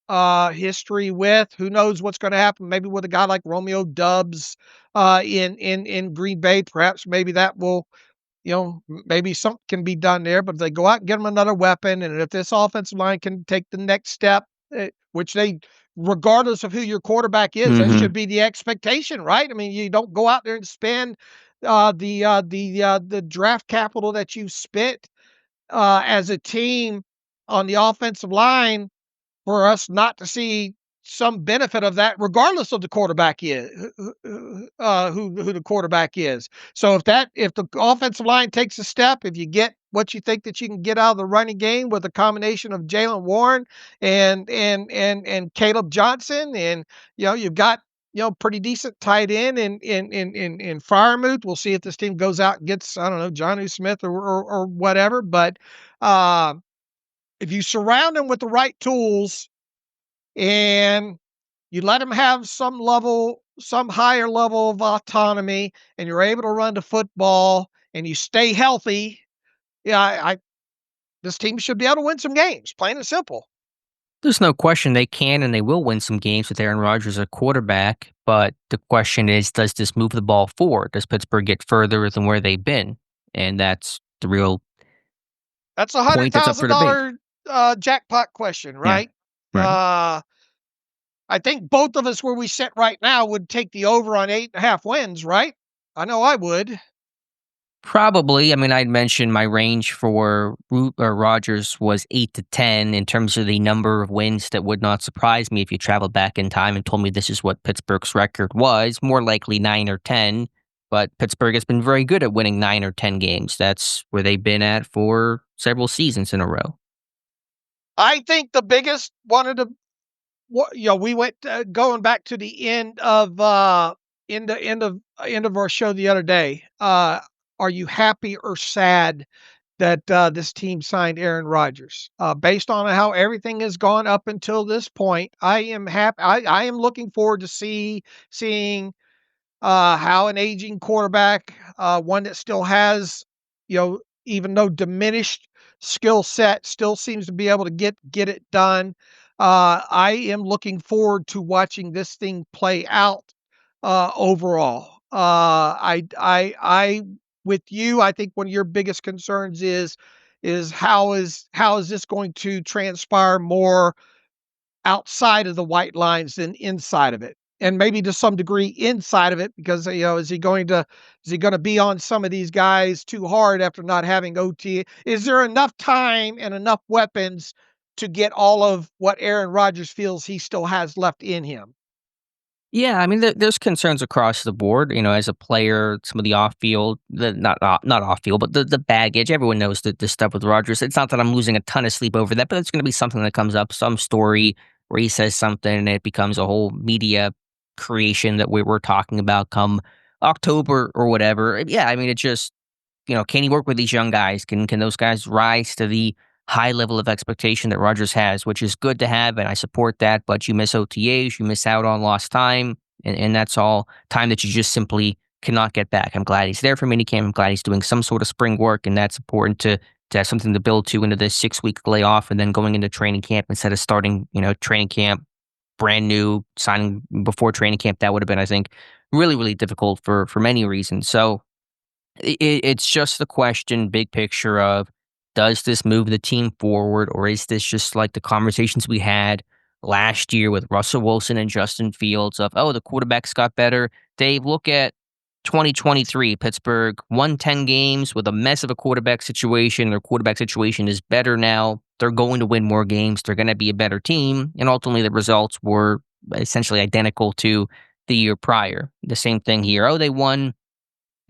history with. Who knows what's going to happen? Maybe with a guy like Romeo Dubs in Green Bay, perhaps maybe that will maybe something can be done there. But if they go out and get him another weapon, and if this offensive line can take the next step, which they, regardless of who your quarterback is, that should be the expectation, right? I mean, you don't go out there and spend the draft capital that you spent as a team on the offensive line for us not to see some benefit of that, regardless of the quarterback is who the quarterback is. So if the offensive line takes a step, if you get what you think that you can get out of the running game with a combination of Jalen Warren and Caleb Johnson, and you've got pretty decent tight end in Freiermuth. We'll see if this team goes out and gets, I don't know, Jonnu Smith or whatever. But if you surround them with the right tools and you let them have some higher level of autonomy, and you're able to run the football and you stay healthy, this team should be able to win some games, plain and simple. There's no question they can and they will win some games with Aaron Rodgers as quarterback, but the question is, does this move the ball forward? Does Pittsburgh get further than where they've been? And that's the real That's a point that's up for debate. $100,000 jackpot question, right? Yeah, right. I think both of us where we sit right now would take the over on 8.5 wins, right? I know I would. Probably. I mean, I'd mentioned my range for Rodgers was 8 to 10 in terms of the number of wins that would not surprise me if you traveled back in time and told me this is what Pittsburgh's record was. More likely 9 or 10, but Pittsburgh has been very good at winning 9 or 10 games. That's where they've been at for several seasons in a row. I think the biggest one of the we went going back to the end of our show the other day. Are you happy or sad that this team signed Aaron Rodgers? Based on how everything has gone up until this point, I am happy. I am looking forward to seeing how an aging quarterback, one that still has, even though diminished skill set, still seems to be able to get it done. I am looking forward to watching this thing play out overall. With you, I think one of your biggest concerns is how is this going to transpire more outside of the white lines than inside of it. And maybe to some degree inside of it, because is he going to be on some of these guys too hard after not having OT? Is there enough time and enough weapons to get all of what Aaron Rodgers feels he still has left in him? Yeah, I mean, there's concerns across the board. As a player, some of the off field, not off field, but the baggage. Everyone knows the stuff with Rodgers. It's not that I'm losing a ton of sleep over that, but it's going to be something that comes up, some story where he says something and it becomes a whole media creation that we were talking about come October or whatever. Yeah, I mean, it just can he work with these young guys? Can those guys rise to the high level of expectation that Rodgers has, which is good to have, and I support that. But you miss OTAs, you miss out on lost time, and that's all time that you just simply cannot get back. I'm glad he's there for minicamp. I'm glad he's doing some sort of spring work, and that's important to have something to build to into this 6-week layoff, and then going into training camp instead of starting training camp brand new, signing before training camp. That would have been, I think, really really difficult for many reasons. So it's just the question, big picture of, does this move the team forward, or is this just like the conversations we had last year with Russell Wilson and Justin Fields of, oh, the quarterbacks got better? Dave, look at 2023. Pittsburgh won 10 games with a mess of a quarterback situation. Their quarterback situation is better now. They're going to win more games. They're going to be a better team. And ultimately, the results were essentially identical to the year prior. The same thing here. Oh, they won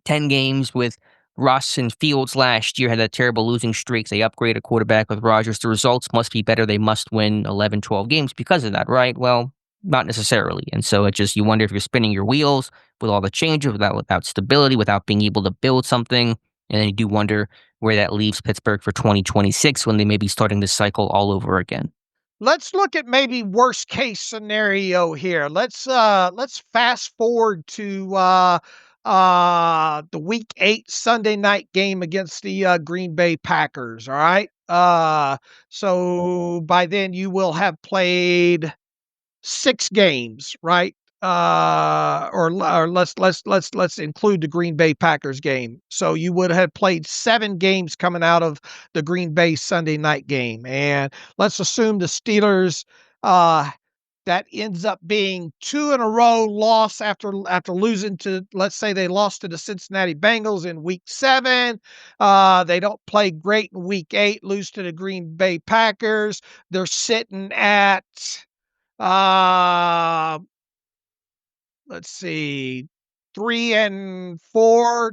10 games with Russ and Fields last year, had that terrible losing streak. They upgraded quarterback with Rodgers. The results must be better. They must win 11, 12 games because of that, right? Well, not necessarily. And so you wonder if you're spinning your wheels with all the changes, without stability, without being able to build something. And then you do wonder where that leaves Pittsburgh for 2026 when they may be starting this cycle all over again. Let's look at maybe worst case scenario here. Let's fast forward to the week 8 Sunday night game against the Green Bay Packers, all right? So by then you will have played 6 games, right? Or let's include the Green Bay Packers game. So you would have played 7 games coming out of the Green Bay Sunday night game, and let's assume the Steelers that ends up being 2 in a row loss after losing to, let's say they lost to the Cincinnati Bengals in week 7. They don't play great in week 8, lose to the Green Bay Packers. They're sitting at uh let's see, 3-4,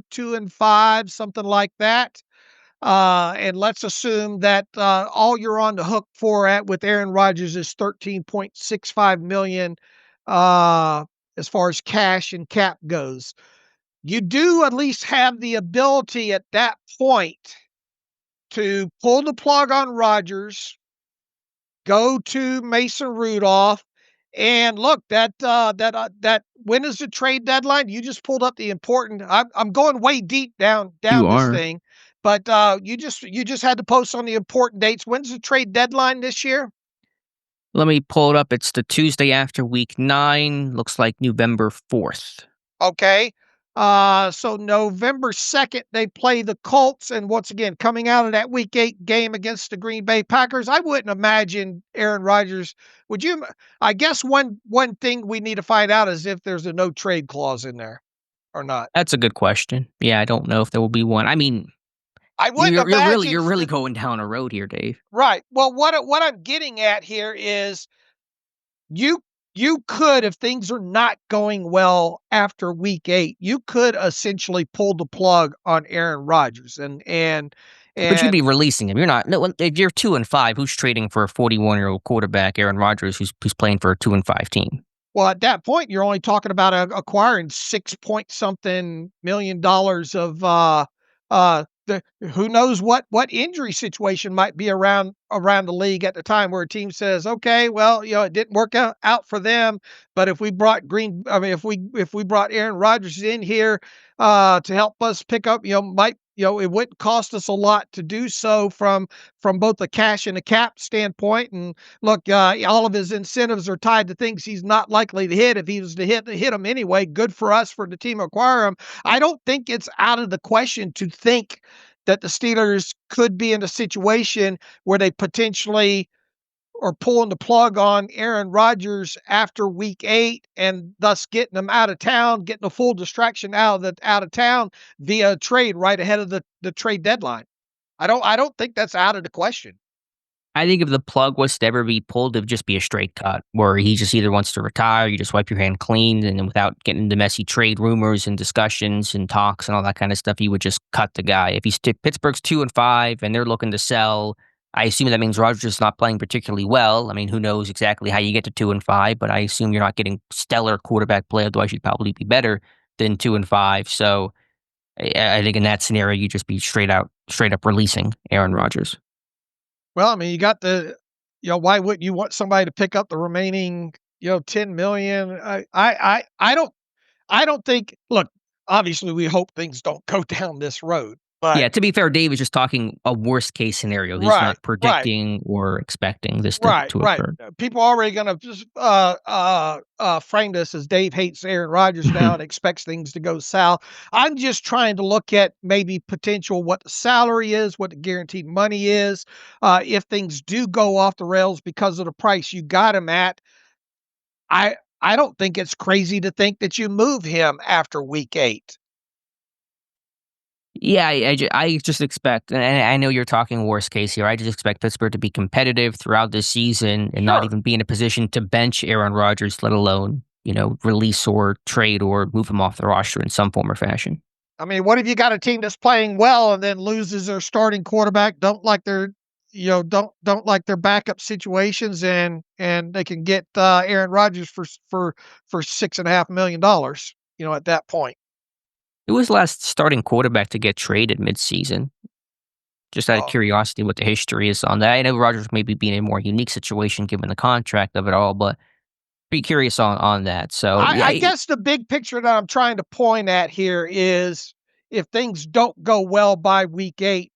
2-5, something like that. And let's assume that all you're on the hook for at with Aaron Rodgers is 13.65 million as far as cash and cap goes. You do at least have the ability at that point to pull the plug on Rodgers, go to Mason Rudolph, and look, that when is the trade deadline? You just pulled up the important. I'm going way deep down You this are. thing, but you just had to post on the important dates. When's the trade deadline this year? Let me pull it up. It's the Tuesday after week 9. Looks like November 4th. Okay. So November 2nd, they play the Colts. And once again, coming out of that week 8 game against the Green Bay Packers, I wouldn't imagine Aaron Rodgers. Would you? I guess one thing we need to find out is if there's a no trade clause in there or not. That's a good question. Yeah, I don't know if there will be one. I mean, I wouldn't you're imagine. really going down a road here, Dave. Right. Well, what I'm getting at here is you you could, if things are not going well after week 8, you could essentially pull the plug on Aaron Rodgers, But you'd And be releasing him. You're not. No, if you're 2-5, who's trading for a 41-year-old quarterback, Aaron Rodgers, who's playing for a 2-5 team? well, at that point, you're only talking about acquiring 6 point something million dollars of who knows what injury situation might be around the league at the time, where a team says, okay, well, it didn't work out for them, but if we brought if we brought Aaron Rodgers in here to help us pick up, it wouldn't cost us a lot to do so from both the cash and the cap standpoint. And look, all of his incentives are tied to things he's not likely to hit. If he was to hit them anyway, good for us, for the team to acquire him. I don't think it's out of the question to think that the Steelers could be in a situation where they potentially are pulling the plug on Aaron Rodgers after week 8, and thus getting him out of town, getting a full distraction out of town via trade right ahead of the trade deadline. I don't think that's out of the question. I think if the plug was to ever be pulled, it would just be a straight cut where he just either wants to retire, you just wipe your hand clean, and then without getting into messy trade rumors and discussions and talks and all that kind of stuff, you would just cut the guy. If Pittsburgh's 2-5 and they're looking to sell, I assume that means Rodgers is not playing particularly well. I mean, who knows exactly how you get to 2-5, but I assume you're not getting stellar quarterback play, otherwise you'd probably be better than 2-5. So I think in that scenario, you just be straight up releasing Aaron Rodgers. Well, I mean, you got why wouldn't you want somebody to pick up the remaining, 10 million? I don't think, look, obviously we hope things don't go down this road, Yeah, but to be fair, Dave is just talking a worst case scenario. He's right, not predicting or expecting this to right. occur. People are already going to just frame this as Dave hates Aaron Rodgers now and expects things to go south. I'm just trying to look at maybe potential, what the salary is, what the guaranteed money is. If things do go off the rails because of the price you got him at, I don't think it's crazy to think that you move him after week 8. Yeah, I just expect, and I know you're talking worst case here, I just expect Pittsburgh to be competitive throughout this season and not Sure. even be in a position to bench Aaron Rodgers, let alone, release or trade or move him off the roster in some form or fashion. I mean, what if you got a team that's playing well and then loses their starting quarterback, don't like their backup situations, and they can get Aaron Rodgers for $6.5 million, at that point. Who was the last starting quarterback to get traded midseason? Just out of Oh, curiosity, what the history is on that. I know Rodgers maybe be in a more unique situation given the contract of it all, but be curious on that. So I yeah, guess the big picture that I'm trying to point at here is, if things don't go well by week 8,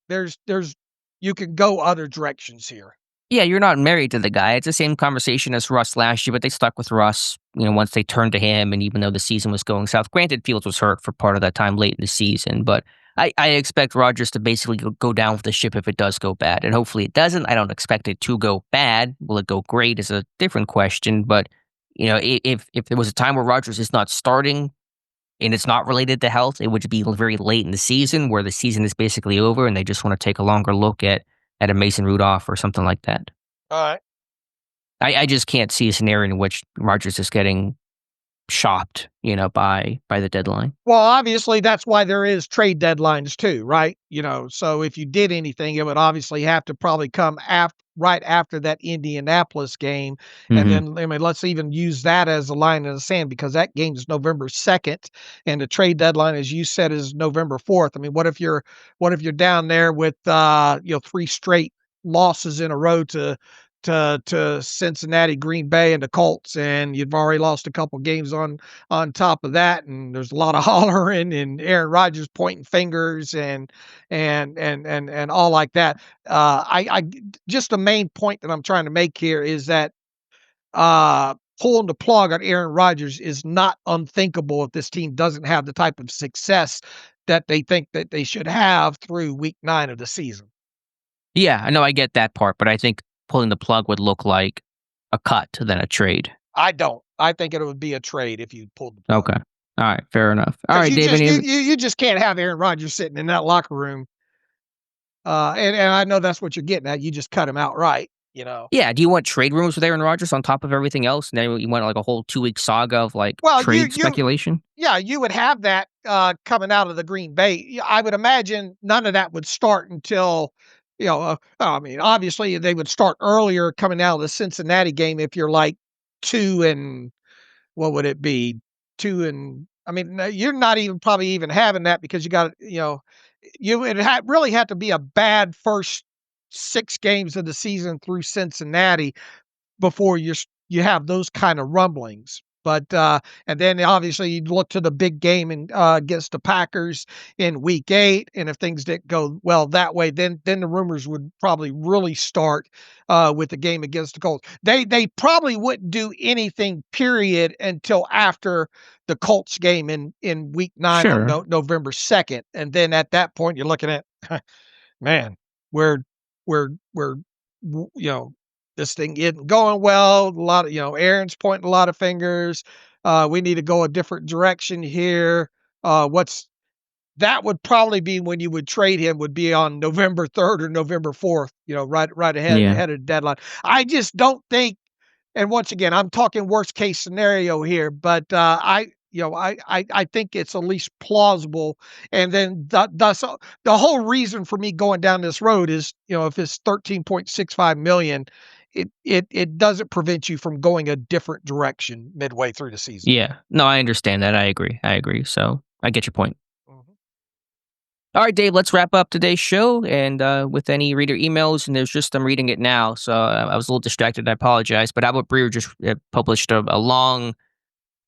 you can go other directions here. yeah, you're not married to the guy. It's the same conversation as Russ last year, but they stuck with Russ, once they turned to him, and even though the season was going south, granted Fields was hurt for part of that time late in the season, but I expect Rodgers to basically go down with the ship if it does go bad, and hopefully it doesn't. I don't expect it to go bad. Will it go great is a different question, but if there was a time where Rodgers is not starting and it's not related to health, it would be very late in the season where the season is basically over and they just want to take a longer look at a Mason Rudolph or something like that. All right. I just can't see a scenario in which Rodgers is getting shopped, by the deadline. Well, obviously, that's why there is trade deadlines too, right? So if you did anything, it would obviously have to probably come right after that Indianapolis game. And Mhm. then, I mean, let's even use that as a line in the sand, because that game is November 2nd and the trade deadline, as you said, is November 4th. I mean, what if you're down there with 3 straight losses in a row to Cincinnati, Green Bay, and the Colts, and you've already lost a couple games on top of that, and there's a lot of hollering and Aaron Rodgers pointing fingers and all like that. I just the main point that I'm trying to make here is that pulling the plug on Aaron Rodgers is not unthinkable if this team doesn't have the type of success that they think that they should have through week 9 of the season. Yeah, I know I get that part, but I think pulling the plug would look like a cut than a trade. I don't. I think it would be a trade if you pulled the plug. Okay. All right, fair enough. All 'Cause right, you David. you just can't have Aaron Rodgers sitting in that locker room. And I know that's what you're getting at. You just cut him outright. Yeah, do you want trade rumors with Aaron Rodgers on top of everything else? And then you want like a whole 2-week saga of like Well, trade speculation? yeah, you would have that coming out of the Green Bay. I would imagine none of that would start until, I mean, obviously they would start earlier coming out of the Cincinnati game if you're like 2 and what would it be? 2 and I mean, you're not even probably even having that because you got, really had to be a bad first 6 games of the season through Cincinnati before you have those kind of rumblings. But and then obviously you look to the big game against the Packers in Week 8, and if things didn't go well that way, then the rumors would probably really start with the game against the Colts. They probably wouldn't do anything period until after the Colts game in Week 9 on November 2nd, and then at that point you're looking at, man, we're this thing isn't going well. A lot of, Aaron's pointing a lot of fingers. We need to go a different direction here. That would probably be when you would trade him would be on November 3rd or November 4th, right ahead of the deadline. I just don't think, and once again, I'm talking worst case scenario here, but I think it's at least plausible. And then the whole reason for me going down this road is, if it's $13.65 million, it doesn't prevent you from going a different direction midway through the season. Yeah. No, I understand that. I agree. So I get your point. All right, Dave, let's wrap up today's show and with any reader emails. And I'm reading it now. So I was a little distracted. I apologize. But Albert Breer just published a long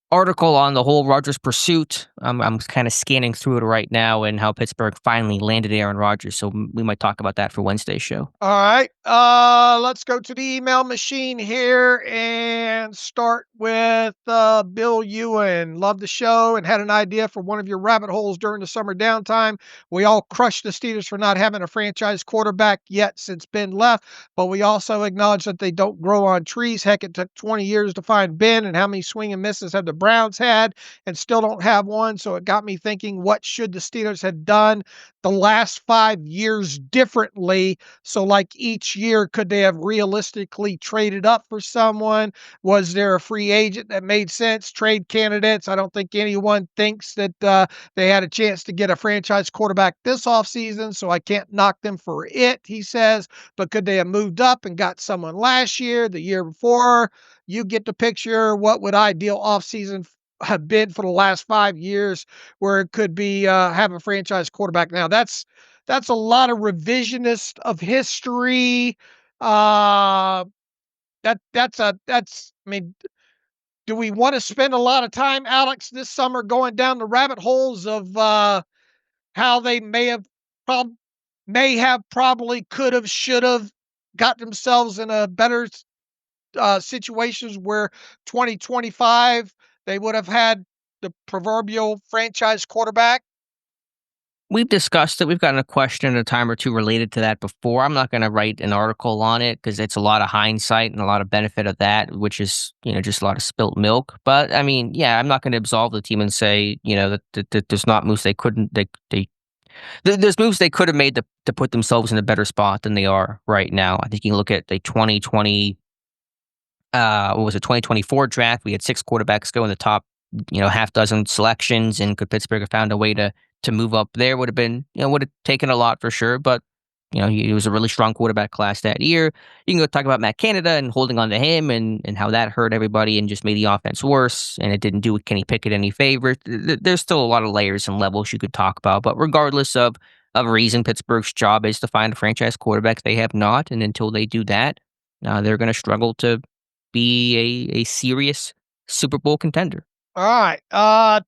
article on the whole Rodgers pursuit. I'm kind of scanning through it right now and how Pittsburgh finally landed Aaron Rodgers. So we might talk about that for Wednesday's show. All right. Let's go to the email machine here and start with Bill Ewan. Love the show and had an idea for one of your rabbit holes during the summer downtime. We all crushed the Steelers for not having a franchise quarterback yet since Ben left, but we also acknowledge that they don't grow on trees. Heck, it took 20 years to find Ben, and how many swing and misses have the Browns had and still don't have one. So it got me thinking, what should the Steelers have done the last 5 years differently? So like each year, could they have realistically traded up for someone? Was there a free agent that made sense? Trade candidates? I don't think anyone thinks that they had a chance to get a franchise quarterback this offseason, so I can't knock them for it, he says. But could they have moved up and got someone last year, the year before? You get the picture. What would ideal offseason have been for the last 5 years where it could be have a franchise quarterback? Now that's a lot of revisionist of history. I mean, do we want to spend a lot of time, Alex, this summer going down the rabbit holes of how they may have probably could have, should have got themselves in a better situations where 2025 they would have had the proverbial franchise quarterback? We've discussed it. We've gotten a question a time or two related to that before. I'm not going to write an article on it because it's a lot of hindsight and a lot of benefit of that, which is, just a lot of spilt milk. But I mean, yeah, I'm not going to absolve the team and say, that there's not moves they couldn't, there's moves they could have made to put themselves in a better spot than they are right now. I think you can look at the 2020, 2024 draft. We had 6 quarterbacks go in the top, half dozen selections, and could Pittsburgh have found a way to move up there? Would have been, would have taken a lot for sure, but he was a really strong quarterback class that year. You can go talk about Matt Canada and holding on to him and how that hurt everybody and just made the offense worse, and it didn't do Kenny Pickett any favors. There's still a lot of layers and levels you could talk about, but regardless of reason, Pittsburgh's job is to find a franchise quarterback. They have not, and until they do that, they're going to struggle to be a serious Super Bowl contender. All right.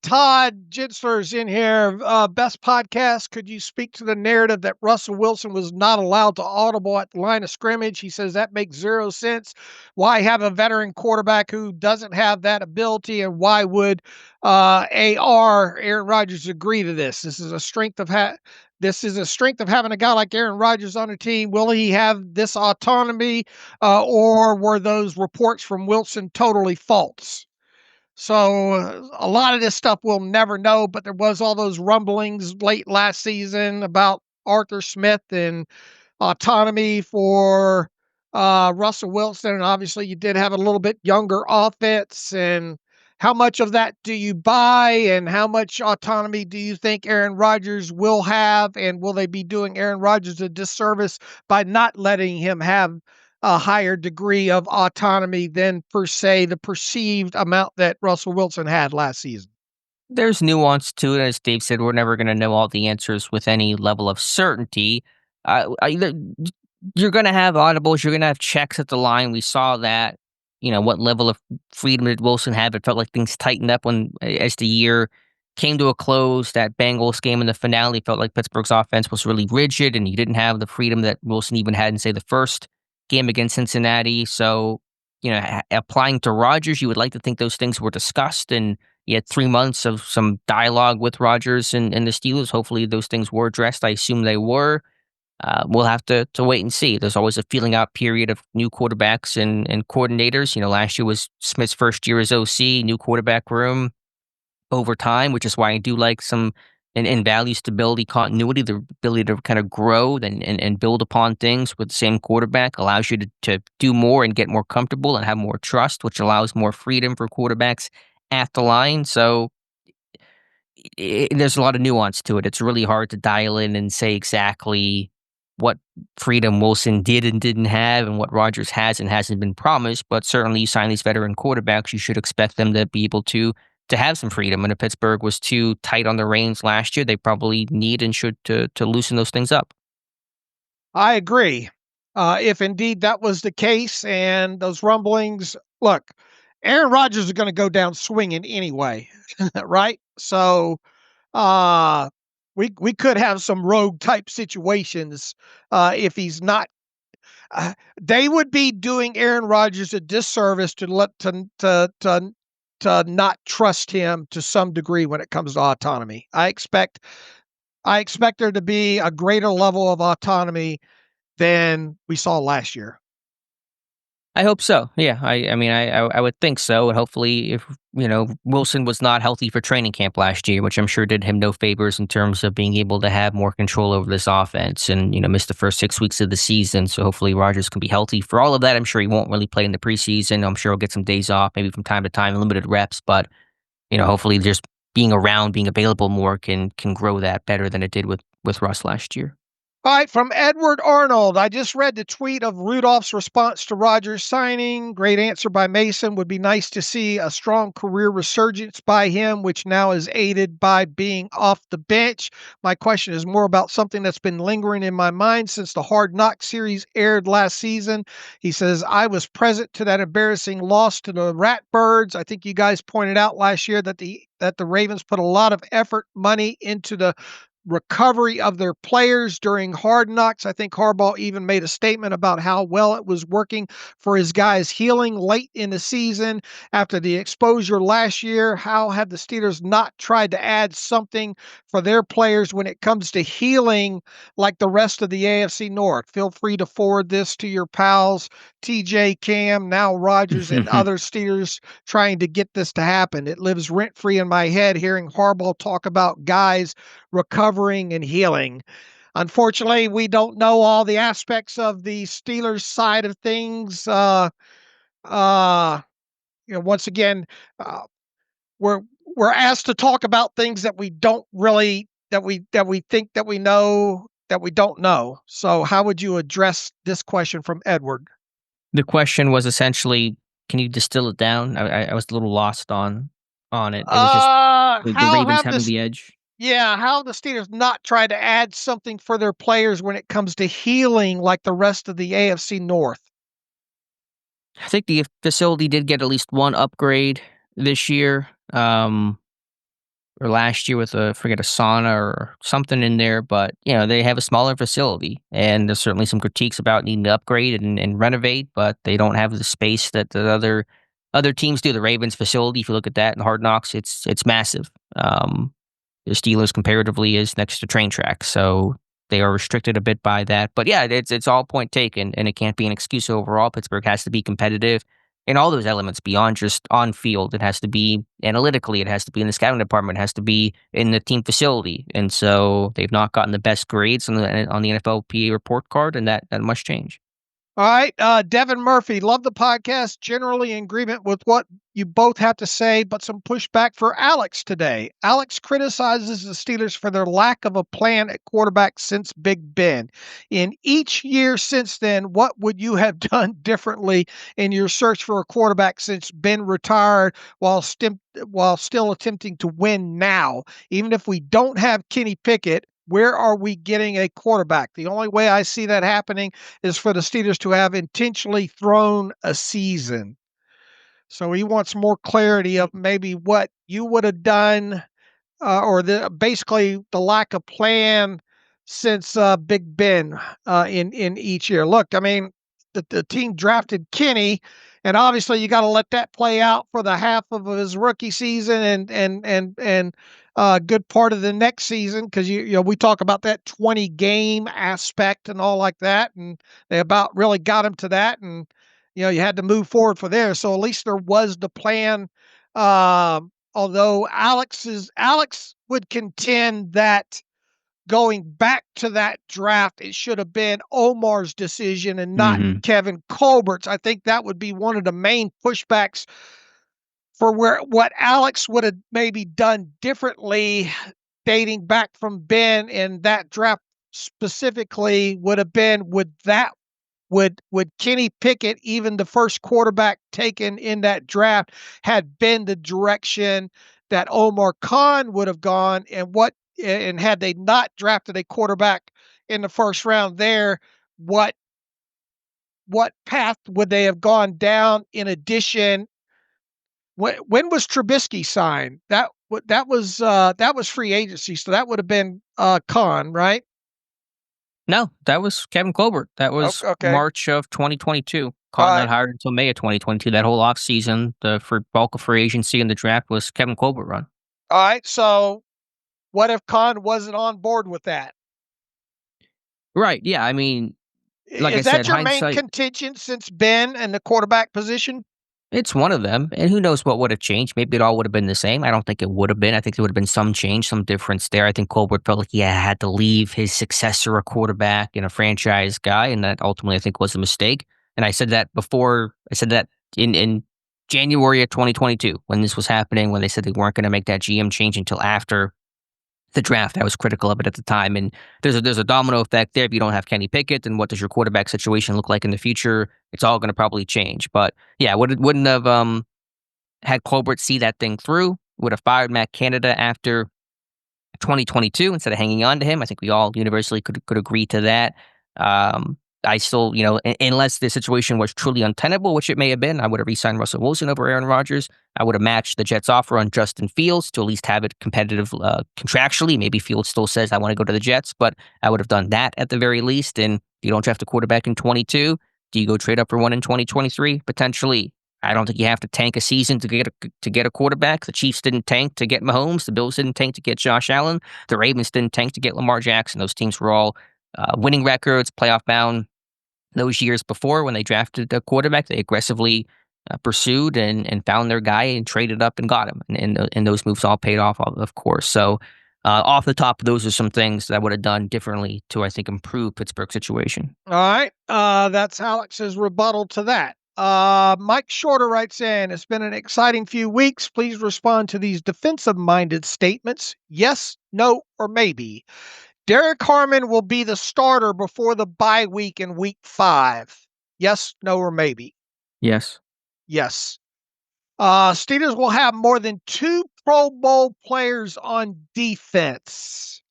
Todd Jinsler's in here. Best podcast. Could you speak to the narrative that Russell Wilson was not allowed to audible at the line of scrimmage? He says that makes 0 sense. Why have a veteran quarterback who doesn't have that ability? And why would Aaron Rodgers agree to this? This is a strength of having a guy like Aaron Rodgers on a team. Will he have this autonomy, or were those reports from Wilson totally false? So a lot of this stuff we'll never know, but there was all those rumblings late last season about Arthur Smith and autonomy for Russell Wilson, and obviously you did have a little bit younger offense. And how much of that do you buy, and how much autonomy do you think Aaron Rodgers will have, and will they be doing Aaron Rodgers a disservice by not letting him have a higher degree of autonomy than, per se, the perceived amount that Russell Wilson had last season? There's nuance to it. As Dave said, we're never going to know all the answers with any level of certainty. You're going to have audibles. You're going to have checks at the line. We saw that. What level of freedom did Wilson have? It felt like things tightened up as the year came to a close. That Bengals game in the finale felt like Pittsburgh's offense was really rigid, and you didn't have the freedom that Wilson even had in, say, the first game against Cincinnati. So, applying to Rodgers, you would like to think those things were discussed, and you had 3 months of some dialogue with Rodgers and the Steelers. Hopefully those things were addressed. I assume they were. We'll have to wait and see. There's always a feeling out period of new quarterbacks and coordinators. Last year was Smith's first year as OC, new quarterback room over time, which is why I do like some and value stability, continuity, the ability to kind of grow and build upon things with the same quarterback allows you to do more and get more comfortable and have more trust, which allows more freedom for quarterbacks at the line. So there's a lot of nuance to it. It's really hard to dial in and say exactly what freedom Wilson did and didn't have and what Rodgers has and hasn't been promised. But certainly you sign these veteran quarterbacks, you should expect them to be able to have some freedom. And if Pittsburgh was too tight on the reins last year, they probably need and should to loosen those things up. I agree. If indeed that was the case, and those rumblings, look, Aaron Rodgers is going to go down swinging anyway, right? So we could have some rogue type situations if he's not. They would be doing Aaron Rodgers a disservice to not trust him to some degree when it comes to autonomy. I expect there to be a greater level of autonomy than we saw last year. I hope so. Yeah, I mean, I would think so. And hopefully, if Wilson was not healthy for training camp last year, which I'm sure did him no favors in terms of being able to have more control over this offense, and missed the first 6 weeks of the season. So hopefully Rodgers can be healthy for all of that. I'm sure he won't really play in the preseason. I'm sure he'll get some days off, maybe from time to time, limited reps. But hopefully, just being around, being available more can grow that better than it did with Russ last year. All right, from Edward Arnold. I just read the tweet of Rudolph's response to Rodgers signing. Great answer by Mason. Would be nice to see a strong career resurgence by him, which now is aided by being off the bench. My question is more about something that's been lingering in my mind since the Hard Knock series aired last season. He says, I was present to that embarrassing loss to the Ratbirds. I think you guys pointed out last year that the Ravens put a lot of effort, money into the recovery of their players during Hard Knocks. I think Harbaugh even made a statement about how well it was working for his guys healing late in the season after the exposure last year. How have the Steelers not tried to add something for their players when it comes to healing like the rest of the AFC North? Feel free to forward this to your pals, TJ, Cam, now Rodgers, and other Steelers trying to get this to happen. It lives rent-free in my head hearing Harbaugh talk about guys recovering and healing. Unfortunately, we don't know all the aspects of the Steelers side of things. Once again, we're asked to talk about things that we don't really that we think that we know that we don't know. So, how would you address this question from Edward? The question was essentially, can you distill it down? I was a little lost on it. It was just the Ravens having the edge. Yeah, how the Steelers not try to add something for their players when it comes to healing like the rest of the AFC North? I think the facility did get at least one upgrade this year, or last year with a sauna or something in there. But they have a smaller facility, and there's certainly some critiques about needing to upgrade and renovate, but they don't have the space that the other teams do. The Ravens facility, if you look at that in Hard Knocks, it's massive. The Steelers comparatively is next to train tracks, so they are restricted a bit by that. But yeah, it's all point taken, and it can't be an excuse overall. Pittsburgh has to be competitive in all those elements beyond just on field. It has to be analytically, it has to be in the scouting department, it has to be in the team facility. And so they've not gotten the best grades on the NFLPA report card, and that must change. All right. Devin Murphy, love the podcast. Generally in agreement with what you both have to say, but some pushback for Alex today. Alex criticizes the Steelers for their lack of a plan at quarterback since Big Ben. In each year since then, what would you have done differently in your search for a quarterback since Ben retired while still attempting to win now? Even if we don't have Kenny Pickett, where are we getting a quarterback? The only way I see that happening is for the Steelers to have intentionally thrown a season. So he wants more clarity of maybe what you would have done, or basically the lack of plan since Big Ben in each year. Look, I mean, the team drafted Kenny, and obviously you got to let that play out for the half of his rookie season and good part of the next season, because you know we talk about that 20 game aspect and all like that, and they about really got him to that, and you know you had to move forward for there. So at least there was the plan. Although Alex would contend that going back to that draft, it should have been Omar's decision and not Kevin Colbert's. I think that would be one of the main pushbacks for what Alex would have maybe done differently dating back from Ben in that draft specifically would have been would Kenny Pickett, even the first quarterback taken in that draft, had been the direction that Omar Khan would have gone, and had they not drafted a quarterback in the first round there, what path would they have gone down? In addition, when was Trubisky signed? That was free agency, so that would have been Khan, right? No, that was Kevin Colbert. That was Okay. March of 2022. Caught not hired until May of 2022. That whole offseason, the bulk of free agency and the draft was Kevin Colbert run. All right. So what if Khan wasn't on board with that? Right. Yeah. I mean, like is I that said, your main contention since Ben and the quarterback position? It's one of them, and who knows what would have changed. Maybe it all would have been the same. I don't think it would have been. I think there would have been some change, some difference there. I think Colbert felt like he had to leave his successor a quarterback and a franchise guy, and that ultimately I think was a mistake. And I said that before. I said that in January of 2022 when this was happening, when they said they weren't going to make that GM change until after the draft. I was critical of it at the time, and there's a domino effect there. If you don't have Kenny Pickett, then what does your quarterback situation look like in the future? It's all going to probably change. But yeah, wouldn't have had Colbert see that thing through. Would have fired Matt Canada after 2022 instead of hanging on to him. I think we all universally could agree to that. I still, unless the situation was truly untenable, which it may have been, I would have re-signed Russell Wilson over Aaron Rodgers. I would have matched the Jets' offer on Justin Fields to at least have it competitive contractually. Maybe Fields still says, I want to go to the Jets, but I would have done that at the very least. And if you don't draft a quarterback in 22, do you go trade up for one in 2023? Potentially. I don't think you have to tank a season to get a quarterback. The Chiefs didn't tank to get Mahomes. The Bills didn't tank to get Josh Allen. The Ravens didn't tank to get Lamar Jackson. Those teams were all winning records, playoff bound. Those years before, when they drafted a quarterback, they aggressively pursued and found their guy and traded up and got him. And those moves all paid off, of course. So off the top, those are some things that I would have done differently to, I think, improve Pittsburgh's situation. All right. That's Alex's rebuttal to that. Mike Shorter writes in, it's been an exciting few weeks. Please respond to these defensive-minded statements. Yes, no, or maybe. Derek Harmon will be the starter before the bye week in week 5. Yes, no, or maybe. Yes. Yes. Steelers will have more than 2 Pro Bowl players on defense.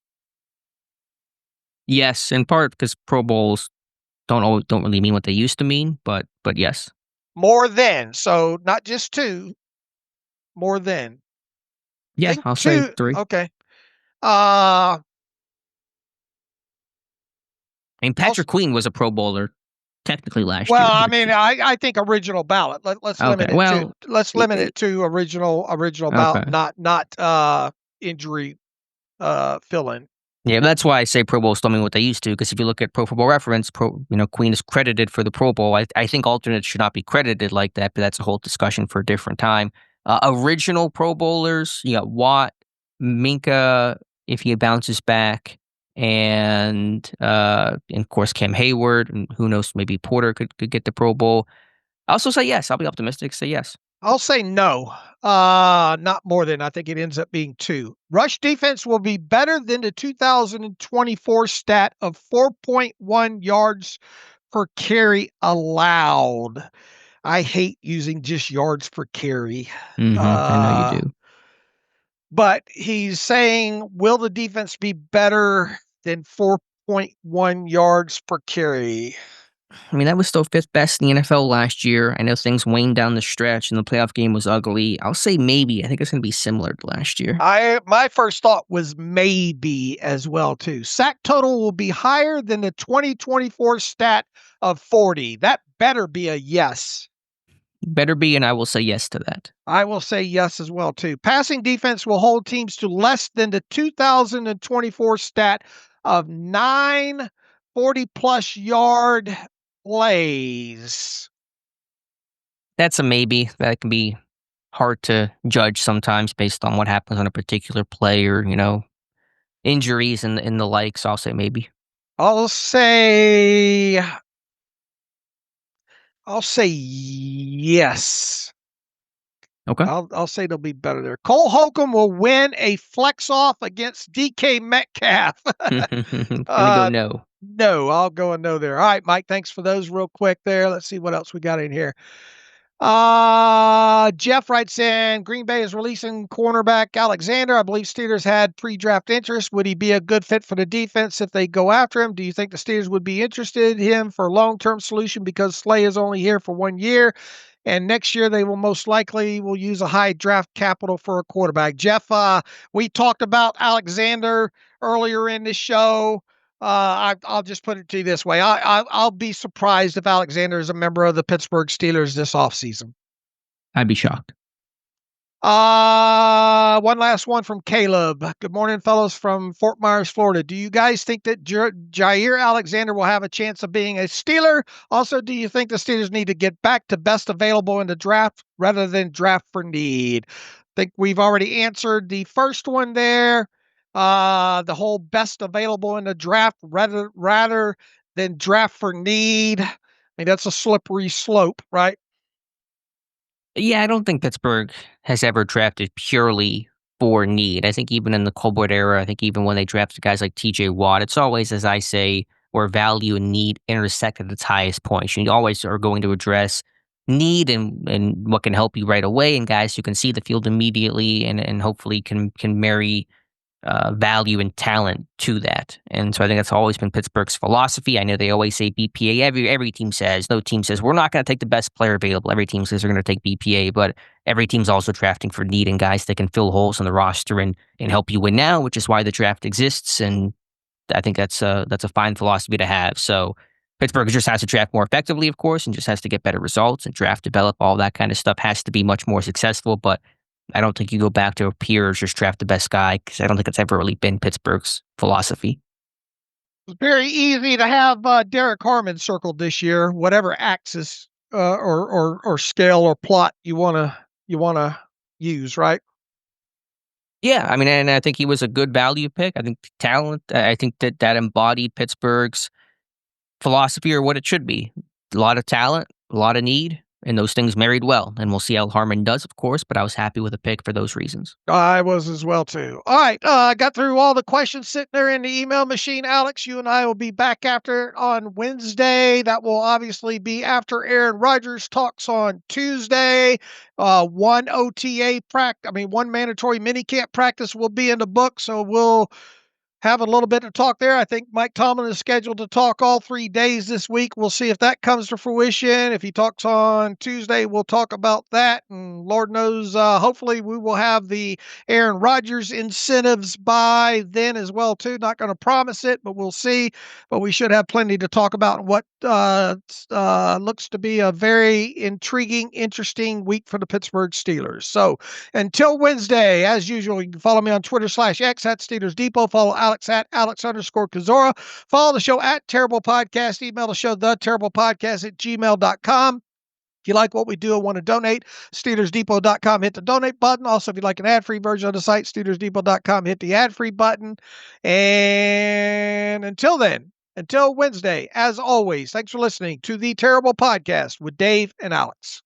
Yes, in part because Pro Bowls don't really mean what they used to mean, but yes. More than, so not just 2, more than. Yeah, I'll say 3. Okay. I mean, Patrick Queen was a Pro Bowler technically last year. Well, I mean, I think original ballot. Let's limit it to original ballot, not injury fill-in. Yeah, that's why I say Pro Bowls don't mean what they used to, because if you look at Pro Football Reference, Queen is credited for the Pro Bowl. I think alternates should not be credited like that, but that's a whole discussion for a different time. Original Pro Bowlers, you got Watt, Minka, if he bounces back, and of course Cam Hayward, and who knows, maybe Porter could get the Pro Bowl. I also say yes. I'll be optimistic. Say yes. I'll say no. Not more than, I think it ends up being 2. Rush defense will be better than the 2024 stat of 4.1 yards per carry allowed. I hate using just yards per carry. I know you do. But he's saying, will the defense be better than 4.1 yards per carry? I mean, that was still 5th best in the NFL last year. I know things waned down the stretch and the playoff game was ugly. I'll say maybe. I think it's going to be similar to last year. My first thought was maybe as well, too. Sack total will be higher than the 2024 stat of 40. That better be a yes. Better be, and I will say yes to that. I will say yes as well, too. Passing defense will hold teams to less than the 2024 stat of 9 40-plus yard plays. That's a maybe. That can be hard to judge sometimes based on what happens on a particular play or, injuries and the like. So I'll say maybe. I'll say yes. Okay. I'll say they'll be better there. Cole Holcomb will win a flex off against DK Metcalf. Gonna go no. No, I'll go a no there. All right, Mike, thanks for those real quick there. Let's see what else we got in here. Jeff writes in, Green Bay is releasing cornerback Alexander. I believe Steelers had pre-draft interest. Would he be a good fit for the defense if they go after him? Do you think the Steelers would be interested in him for a long-term solution because Slay is only here for 1 year? And next year they will most likely will use a high draft capital for a quarterback. Jeff, we talked about Alexander earlier in this show. I'll just put it to you this way. I'll be surprised if Alexander is a member of the Pittsburgh Steelers this offseason. I'd be shocked. One last one from Caleb. Good morning, fellows from Fort Myers, Florida. Do you guys think that Jaire Alexander will have a chance of being a Steeler? Also, do you think the Steelers need to get back to best available in the draft rather than draft for need? I think we've already answered the first one there. The whole best available in the draft rather than draft for need. I mean, that's a slippery slope, right? Yeah, I don't think Pittsburgh has ever drafted purely for need. I think even in the Colbert era, I think even when they drafted guys like TJ Watt, it's always, as I say, where value and need intersect at its highest point. You always are going to address need and what can help you right away, and guys who can see the field immediately and hopefully can marry value and talent to that. And so I think that's always been Pittsburgh's philosophy. I know they always say BPA. Every team says, no team says, we're not going to take the best player available. Every team says they're going to take BPA, but every team's also drafting for need and guys that can fill holes in the roster and help you win now, which is why the draft exists. And I think that's a fine philosophy to have. So Pittsburgh just has to draft more effectively, of course, and just has to get better results and draft, develop, all that kind of stuff has to be much more successful. But I don't think you go back to a peer or just draft the best guy because I don't think that's ever really been Pittsburgh's philosophy. It's very easy to have Derek Harmon circled this year, whatever axis or scale or plot you wanna use, right? Yeah, I mean, and I think he was a good value pick. I think talent. I think that embodied Pittsburgh's philosophy or what it should be. A lot of talent, a lot of need. And those things married well. And we'll see how Harmon does, of course, but I was happy with the pick for those reasons. I was as well, too. All right. I got through all the questions sitting there in the email machine. Alex, you and I will be back after on Wednesday. That will obviously be after Aaron Rodgers talks on Tuesday. One mandatory minicamp practice will be in the book. So we'll have a little bit to talk there. I think Mike Tomlin is scheduled to talk all 3 days this week. We'll see if that comes to fruition. If he talks on Tuesday, we'll talk about that. And Lord knows, hopefully we will have the Aaron Rodgers incentives by then as well, too. Not going to promise it, but we'll see. But we should have plenty to talk about what looks to be a very intriguing, interesting week for the Pittsburgh Steelers. So until Wednesday, as usual, you can follow me on Twitter/X at Steelers Depot. Follow Alex at Alex_Kozora. Follow the show at Terrible Podcast. Email the show, theterriblepodcast@gmail.com. If you like what we do and want to donate, SteelersDepot.com, hit the donate button. Also, if you'd like an ad-free version of the site, SteelersDepot.com, hit the ad-free button. And until then, until Wednesday, as always, thanks for listening to the Terrible Podcast with Dave and Alex.